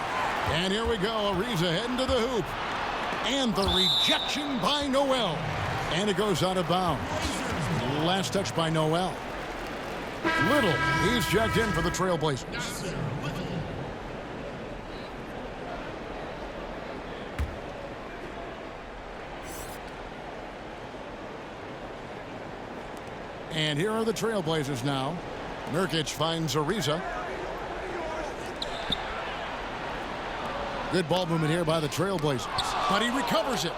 And here we go. Ariza heading to the hoop. And the rejection by Noel. And it goes out of bounds. Last touch by Noel. Little, he's checked in for the Trailblazers. And here are the Trailblazers now. Nurkic finds Ariza. Good ball movement here by the Trailblazers. But he recovers it.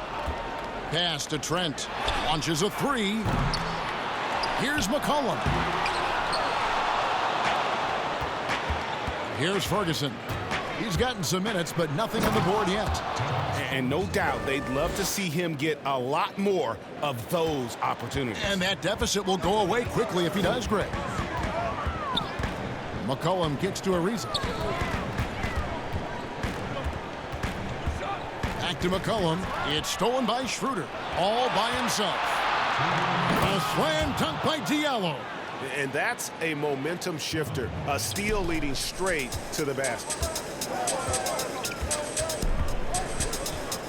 Pass to Trent. Launches a three. Here's McCollum. Here's Ferguson. He's gotten some minutes, but nothing on the board yet. And no doubt they'd love to see him get a lot more of those opportunities. And that deficit will go away quickly if he does, Greg. McCollum kicks to Ariza. Back to McCollum. It's stolen by Schroeder, all by himself. A slam dunk by Diallo. And that's a momentum shifter. A steal leading straight to the basket.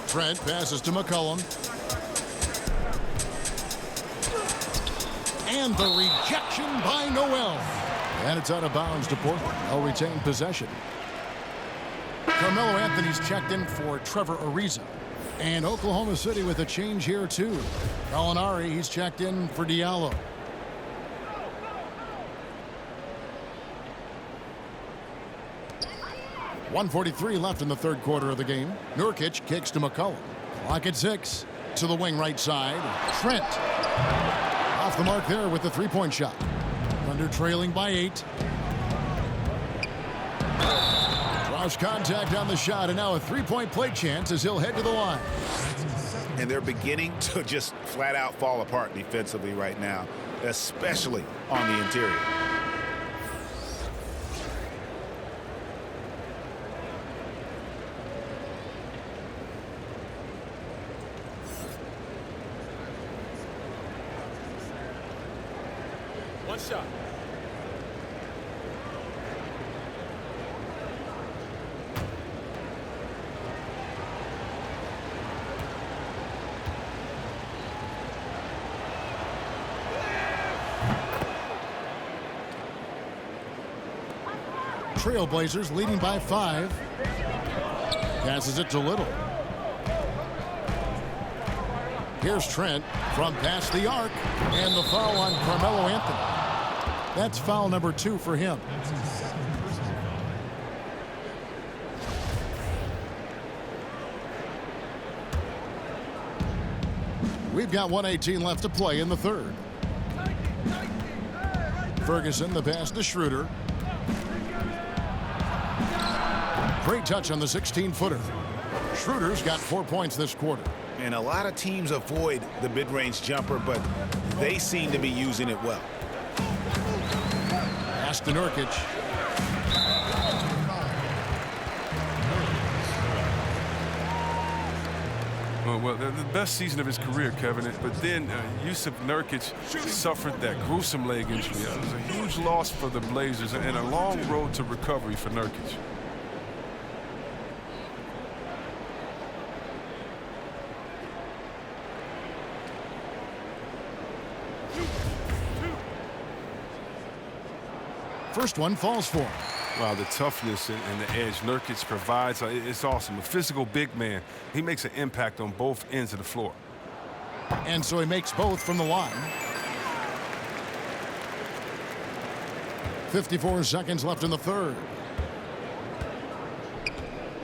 Trent passes to McCollum. And the rejection by Noel. And it's out of bounds to Portland. They'll retain possession. Carmelo Anthony's checked in for Trevor Ariza. And Oklahoma City with a change here, too. Gallinari, he's checked in for Diallo. .143 left in the third quarter of the game. Nurkic kicks to McCollum. Clock at 6. To the wing right side. Trent. Off the mark there with the three-point shot. Thunder trailing by 8. Draws contact on the shot, and now a three-point play chance as he'll head to the line. And they're beginning to just flat out fall apart defensively right now, especially on the interior. One shot. Trailblazers leading by 5. Passes it to Little. Here's Trent from past the arc, and the foul on Carmelo Anthony. That's foul number 2 for him. We've got 1:18 left to play in the third. Ferguson, the pass to Schroeder. Great touch on the 16-footer. Schroeder's got 4 points this quarter. And a lot of teams avoid the mid-range jumper, but they seem to be using it well. Pass to Nurkic. Well, the best season of his career, Kevin. But then Yusuf Nurkic suffered that gruesome leg injury. It was a huge loss for the Blazers and a long road to recovery for Nurkic. First one falls for him. Wow, the toughness and the edge Nurkic provides, it's awesome. A physical big man. He makes an impact on both ends of the floor. And so he makes both from the line. 54 seconds left in the third.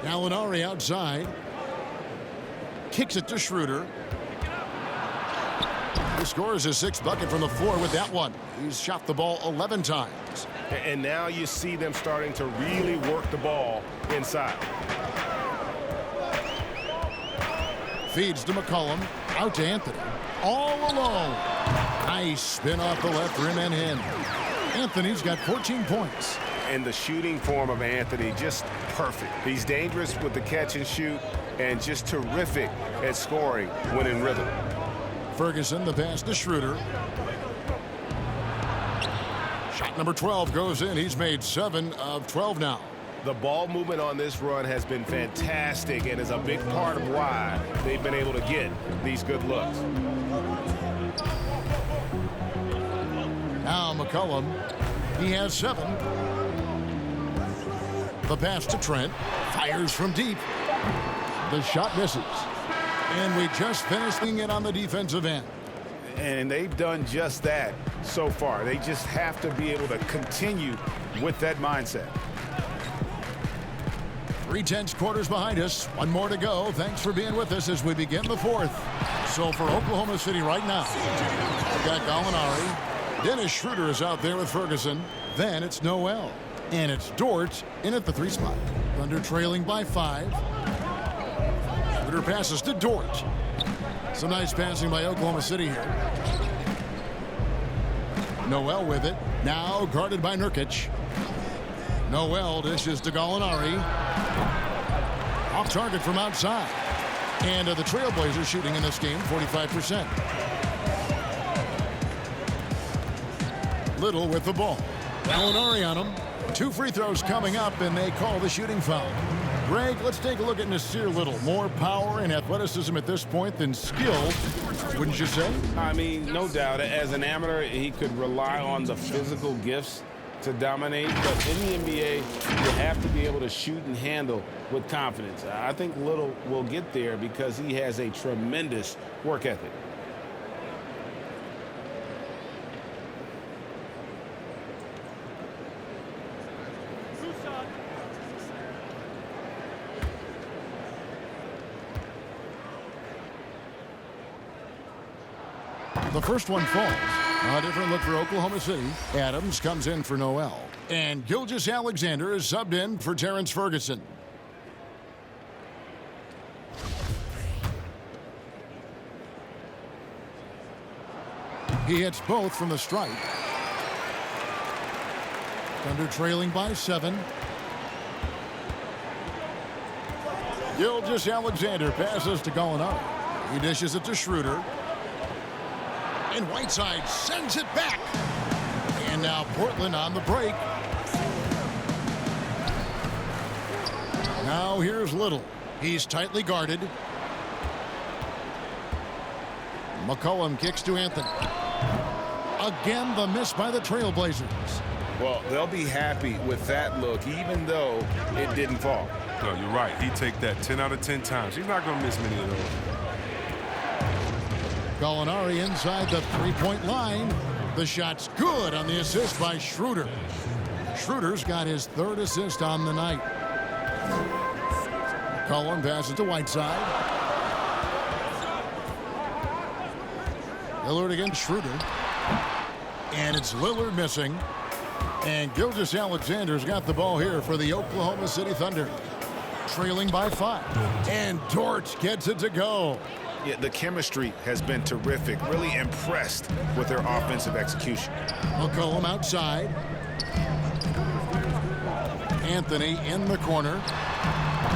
Gallinari outside. Kicks it to Schroeder. He scores his 6th bucket from the floor with that one. He's shot the ball 11 times. And now you see them starting to really work the ball inside. Feeds to McCollum. Out to Anthony. All alone. Nice spin off the left rim and in. Anthony's got 14 points. And the shooting form of Anthony, just perfect. He's dangerous with the catch and shoot and just terrific at scoring when in rhythm. Ferguson, the pass to Schroeder. Shot number 12 goes in. He's made 7 of 12 now. The ball movement on this run has been fantastic and is a big part of why they've been able to get these good looks. Now McCollum, he has 7. The pass to Trent, fires from deep. The shot misses. And we just finished it on the defensive end. And they've done just that so far. They just have to be able to continue with that mindset. 3 quarters behind us. One more to go. Thanks for being with us as we begin the fourth. So for Oklahoma City right now, we've got Gallinari. Dennis Schroeder is out there with Ferguson. Then it's Noel. And it's Dort in at the 3 spot. Thunder trailing by 5. Schroeder passes to Dort. Some nice passing by Oklahoma City here. Noel with it. Now guarded by Nurkic. Noel dishes to Gallinari. Off target from outside. And the Trailblazers shooting in this game 45%. Little with the ball. Gallinari on him. 2 free throws coming up, and they call the shooting foul. Greg, let's take a look at Nasir Little. More power and athleticism at this point than skill, wouldn't you say? I mean, no doubt. As an amateur, he could rely on the physical gifts to dominate. But in the NBA, you have to be able to shoot and handle with confidence. I think Little will get there because he has a tremendous work ethic. The first one falls. A different look for Oklahoma City. Adams comes in for Noel. And Gilgeous-Alexander is subbed in for Terrence Ferguson. He hits both from the stripe. Thunder trailing by 7. Gilgeous-Alexander passes to Gallinari. He dishes it to Schroeder. And Whiteside sends it back. And now Portland on the break. Now here's Little. He's tightly guarded. McCollum kicks to Anthony. Again, the miss by the Trailblazers. Well, they'll be happy with that look, even though it didn't fall. No, you're right. He'd take that 10 out of 10 times. He's not going to miss many of those. Gallinari inside the 3-point line. The shot's good on the assist by Schroeder. Schroeder's got his 3rd assist on the night. McCollum passes to Whiteside. Lillard against Schroeder. And it's Lillard missing. And Gilgeous-Alexander's got the ball here for the Oklahoma City Thunder. Trailing by 5. And Dort gets it to go. Yeah, the chemistry has been terrific. Really impressed with their offensive execution. McCollum outside. Anthony in the corner.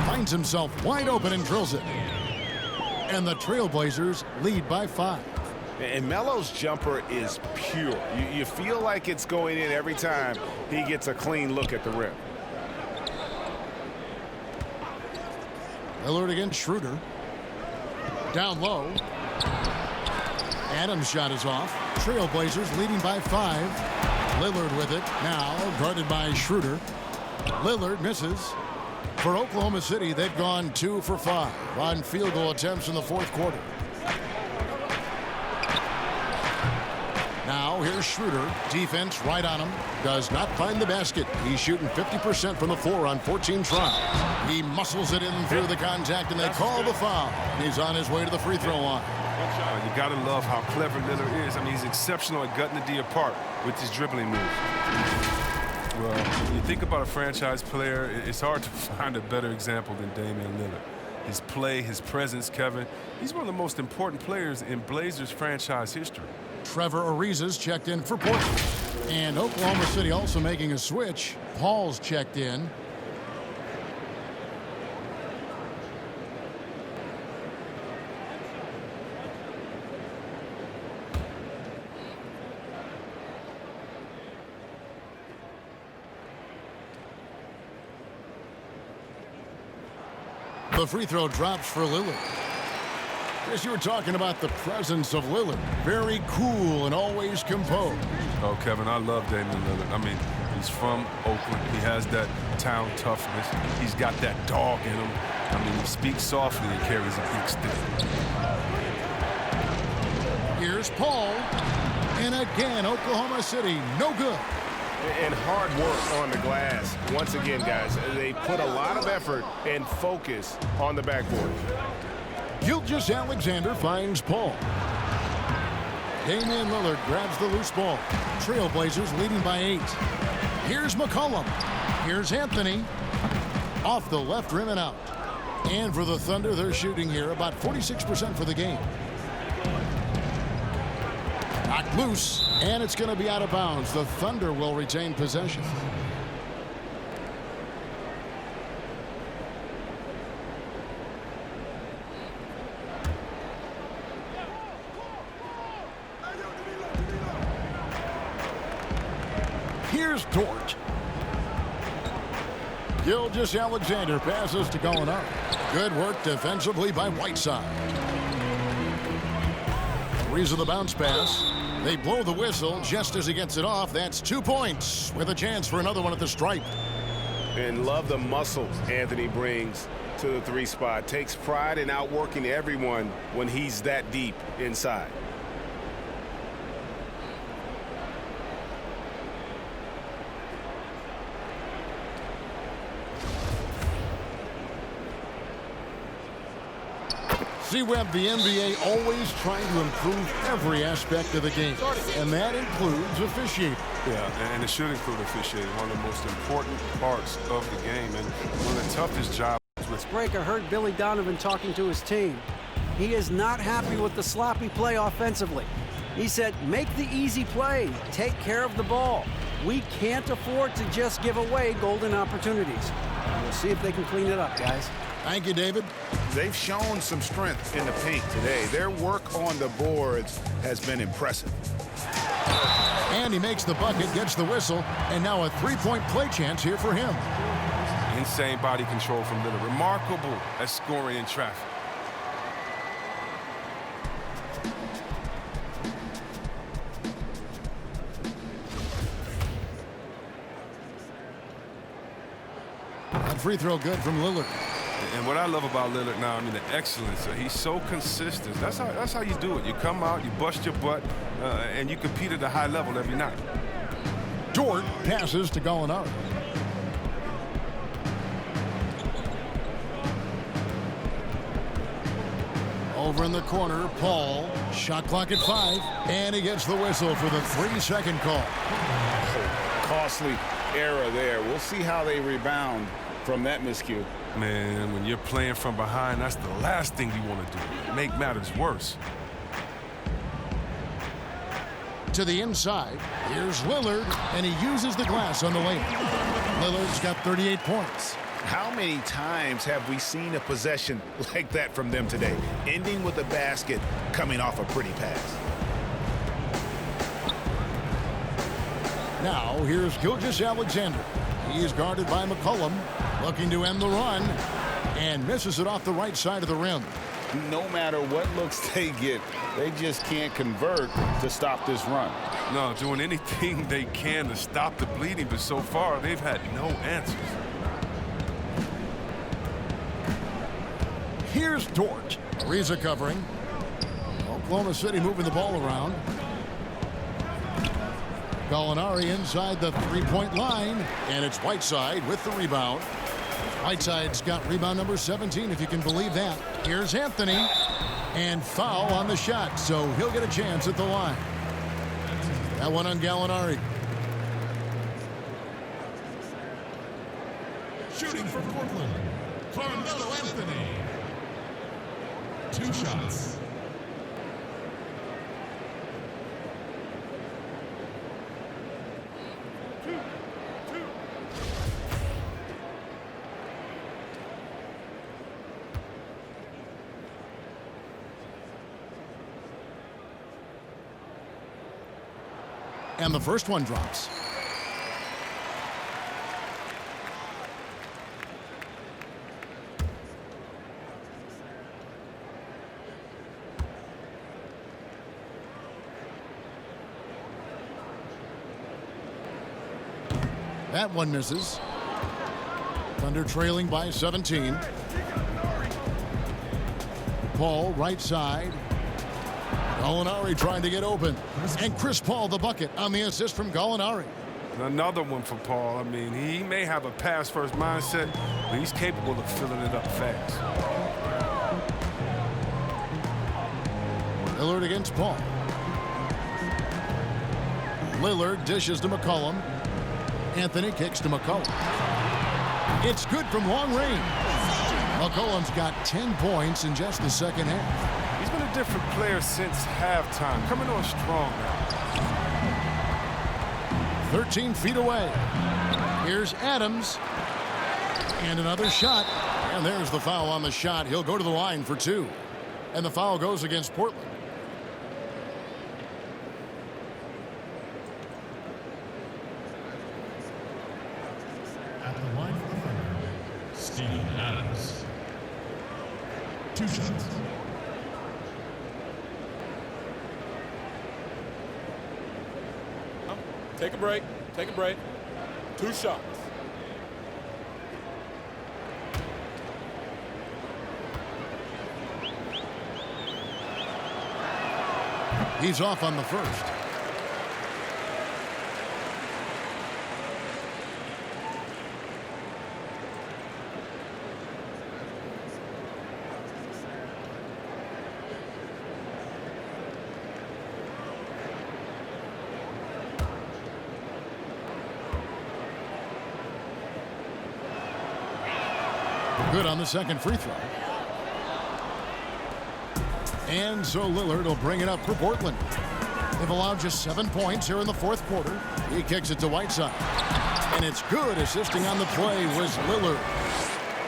Finds himself wide open and drills it. And the Trailblazers lead by 5. And Melo's jumper is pure. You feel like it's going in every time he gets a clean look at the rim. Lillard against Schroeder. Down low. Adams' shot is off. Trailblazers leading by 5. Lillard with it. Now guarded by Schroeder. Lillard misses. For Oklahoma City, they've gone 2 for 5 on field goal attempts in the 4th quarter. Now here's Schroeder. Defense right on him. Does not find the basket. He's shooting 50% from the floor on 14 tries. He muscles it in through the contact, and they call the foul. He's on his way to the free throw line. You got to love how clever Lillard is. I mean, he's exceptional at gutting the D apart with his dribbling moves. Well, when you think about a franchise player, it's hard to find a better example than Damian Lillard. His play, his presence, Kevin, he's one of the most important players in Blazers franchise history. Trevor Ariza's checked in for Portland. And Oklahoma City also making a switch. Paul's checked in. The free throw drops for Lillard. Chris, you were talking about the presence of Lillard. Very cool and always composed. Oh, Kevin, I love Damian Lillard. I mean, he's from Oakland. He has that town toughness. He's got that dog in him. I mean, he speaks softly and carries a big stick. Here's Paul. And again, Oklahoma City, no good. and hard work on the glass. Once again, guys, they put a lot of effort and focus on the backboard. Gilgeous-Alexander finds Paul. Damian Lillard grabs the loose ball. Trailblazers leading by 8. Here's McCollum. Here's Anthony. Off the left rim and out. And for the Thunder, they're shooting here about 46% for the game. Knocked loose, and it's going to be out of bounds. The Thunder will retain possession. Here's Dort. Gilgeous-Alexander passes to Gallinari. Good work defensively by Whiteside. Reason the bounce pass. They blow the whistle just as he gets it off. That's 2 points with a chance for another one at the stripe. And love the muscle Anthony brings to the 3 spot. Takes pride in outworking everyone when he's that deep inside. See, Webb, the NBA always trying to improve every aspect of the game, and that includes officiating. Yeah, and it should include officiating, one of the most important parts of the game, and one of the toughest jobs. Breaker heard Billy Donovan talking to his team. He is not happy with the sloppy play offensively. He said, make the easy play, take care of the ball. We can't afford to just give away golden opportunities. We'll see if they can clean it up, guys. Thank you, David. They've shown some strength in the paint today. Their work on the boards has been impressive. And he makes the bucket, gets the whistle, and now a 3-point play chance here for him. Insane body control from Lillard. Remarkable at scoring in traffic. That free throw good from Lillard. And what I love about Lillard now, I mean, the excellence. He's so consistent. That's how you do it. You come out, you bust your butt, and you compete at a high level every night. Dort passes to Gallinari. Over in the corner, Paul. Shot clock at 5, and he gets the whistle for the 3-second call. Costly error there. We'll see how they rebound from that miscue. Man, when you're playing from behind, that's the last thing you want to do. Make matters worse. To the inside, here's Lillard, and he uses the glass on the lane. Lillard's got 38 points. How many times have we seen a possession like that from them today, ending with a basket coming off a pretty pass? Now, here's Gilgeous-Alexander. He's guarded by McCollum, looking to end the run, and misses it off the right side of the rim. No matter what looks they get, they just can't convert to stop this run. No, doing anything they can to stop the bleeding, but so far they've had no answers. Here's Dort. Ariza covering. Oklahoma City moving the ball around. Gallinari inside the 3-point line, and it's Whiteside with the rebound. Whiteside's got rebound number 17, if you can believe that. Here's Anthony, and foul on the shot, so he'll get a chance at the line. That one on Gallinari. Shooting for Portland, Carmelo Anthony. 2 shots. And the first one drops. That one misses. Thunder trailing by 17. Paul, right side. Gallinari trying to get open. And Chris Paul the bucket on the assist from Gallinari. Another one for Paul. I mean, he may have a pass-first mindset, but he's capable of filling it up fast. Lillard against Paul. Lillard dishes to McCollum. Anthony kicks to McCollum. It's good from long range. McCollum's got 10 points in just the second half. He's been a different player since halftime, coming on strong now. 13 feet away. Here's Adams. And another shot. And there's the foul on the shot. He'll go to the line for 2. And the foul goes against Portland. At the line for the Thunder, Steven Adams. 2 shots. Take a break. Take a break. 2 shots. He's off on the first. Good on the second free throw. And so Lillard will bring it up for Portland. They've allowed just 7 points here in the fourth quarter. He kicks it to Whiteside. And it's good. Assisting on the play was Lillard.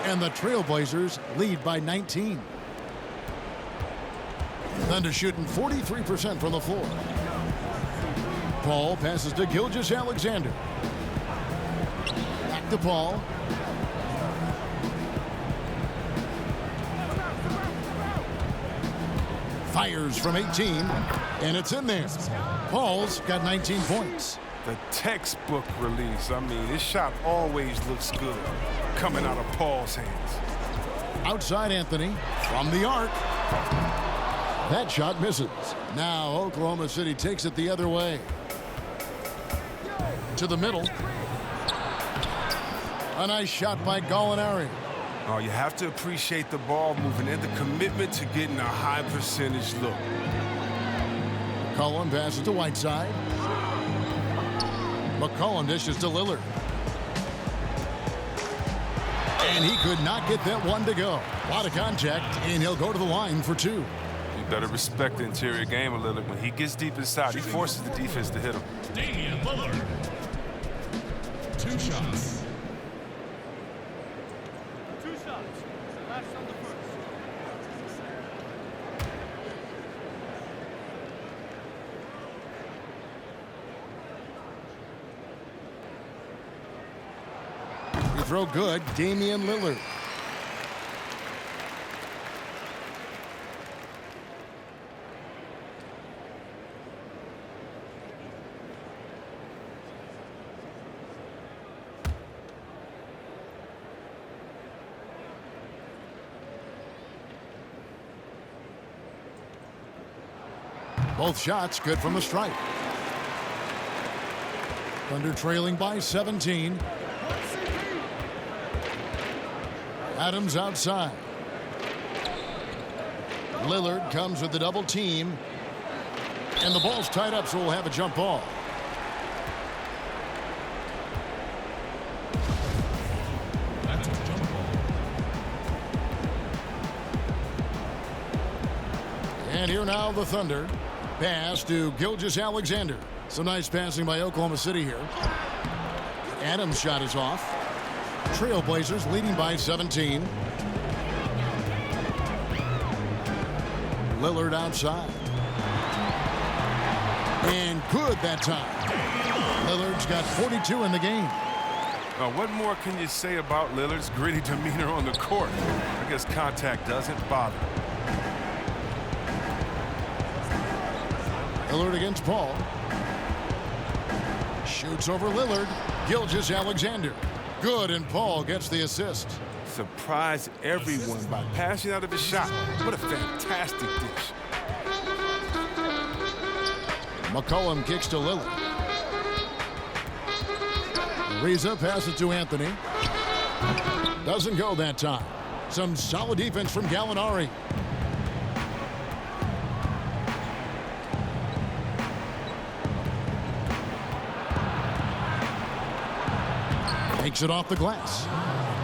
And the Trailblazers lead by 19. Thunder shooting 43% from the floor. Paul passes to Gilgeous-Alexander. Back to Paul. Fires from 18, and it's in there. Paul's got 19 points. The textbook release. I mean, this shot always looks good coming out of Paul's hands. Outside Anthony from the arc. That shot misses. Now Oklahoma City takes it the other way. To the middle. A nice shot by Gallinari. Oh, you have to appreciate the ball moving and the commitment to getting a high percentage look. McCollum passes to Whiteside. McCollum dishes to Lillard. And he could not get that one to go. A lot of contact, and he'll go to the line for 2. You better respect the interior game a little. When he gets deep inside, he forces the defense to hit him. Damian Lillard. 2 shots. Throw good, Damian Lillard. Both shots good from the stripe. Thunder trailing by 17. Adams outside. Lillard comes with the double team. And the ball's tied up, so we'll have a jump ball. That's a jump ball. And here now the Thunder. Pass to Gilgeous-Alexander. Some nice passing by Oklahoma City here. Adams' shot is off. Trailblazers leading by 17. Lillard outside. And good that time. Lillard's got 42 in the game. What more can you say about Lillard's gritty demeanor on the court? I guess contact doesn't bother. Lillard against Paul. Shoots over Lillard. Gilgeous-Alexander. Good, and Paul gets the assist. Surprise everyone by passing out of his shot. What a fantastic dish. McCollum kicks to Lillard. Ariza passes to Anthony. Doesn't go that time. Some solid defense from Gallinari. Takes it off the glass.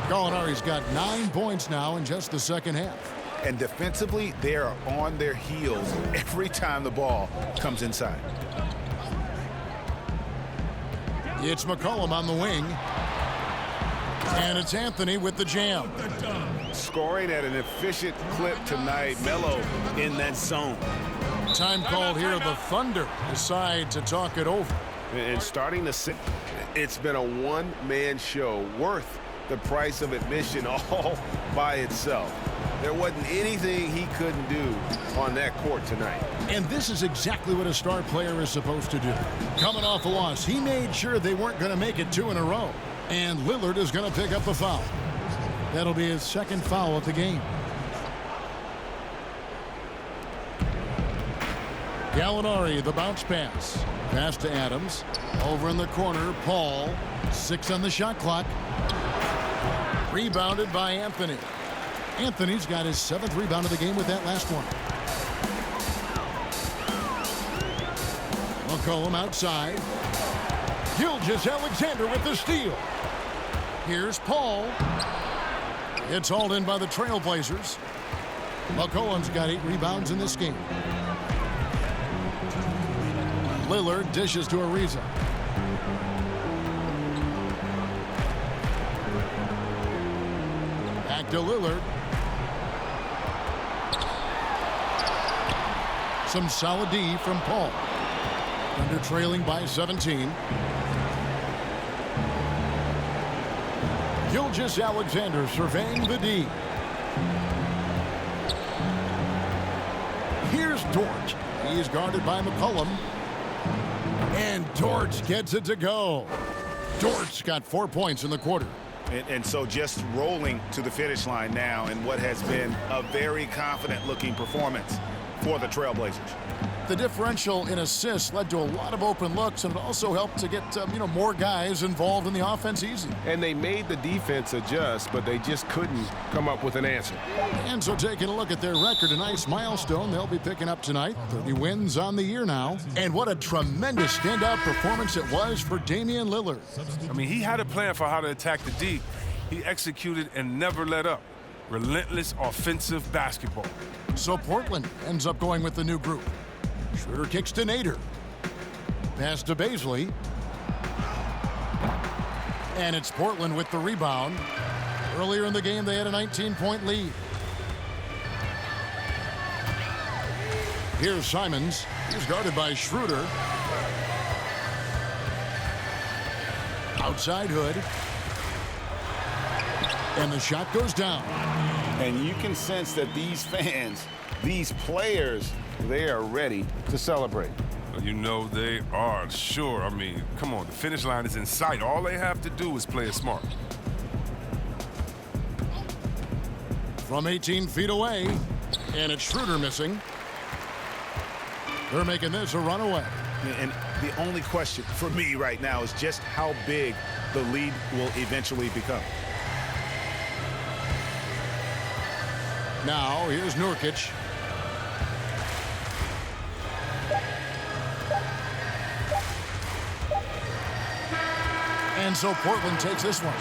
Gallinari's got 9 points now in just the second half. And defensively, they are on their heels every time the ball comes inside. It's McCollum on the wing. And it's Anthony with the jam. Scoring at an efficient clip tonight. Melo in that zone. Time called here. The Thunder decide to talk it over. And starting to sit, it's been a one-man show worth the price of admission all by itself. There wasn't anything he couldn't do on that court tonight. And this is exactly what a star player is supposed to do. Coming off a loss, he made sure they weren't going to make it 2 in a row. And Lillard is going to pick up the foul. That'll be his second foul of the game. Gallinari, the bounce pass. Pass to Adams. Over in the corner, Paul. 6 on the shot clock. Rebounded by Anthony. Anthony's got his 7th rebound of the game with that last one. McCollum outside. Gilgeous-Alexander with the steal. Here's Paul. It's hauled in by the Trailblazers. McCollum's got 8 rebounds in this game. Lillard dishes to Ariza. Back to Lillard. Some solid D from Paul. Under trailing by 17. Gilgeous-Alexander surveying the D. Here's Dort. He's guarded by McCollum. And Dort gets it to go. Dort's got 4 points in the quarter. And so just rolling to the finish line now in what has been a very confident-looking performance for the Trailblazers. The differential in assists led to a lot of open looks, and it also helped to get more guys involved in the offense easy. And they made the defense adjust, but they just couldn't come up with an answer. And so taking a look at their record, a nice milestone they'll be picking up tonight. 30 wins on the year now. And what a tremendous standout performance it was for Damian Lillard. I mean, he had a plan for how to attack the D. He executed and never let up. Relentless offensive basketball. So Portland ends up going with the new group. Schroeder kicks to Nader. Pass to Baisley. And it's Portland with the rebound. Earlier in the game, they had a 19-point lead. Here's Simons. He's guarded by Schroeder. Outside Hood. And the shot goes down. And you can sense that these fans, these players, they are ready to celebrate. You know they are, sure. I mean, come on, the finish line is in sight. All they have to do is play it smart. From 18 feet away, and it's Schroeder missing. They're making this a runaway. And the only question for me right now is just how big the lead will eventually become. Now, here's Nurkic. And so Portland takes this one.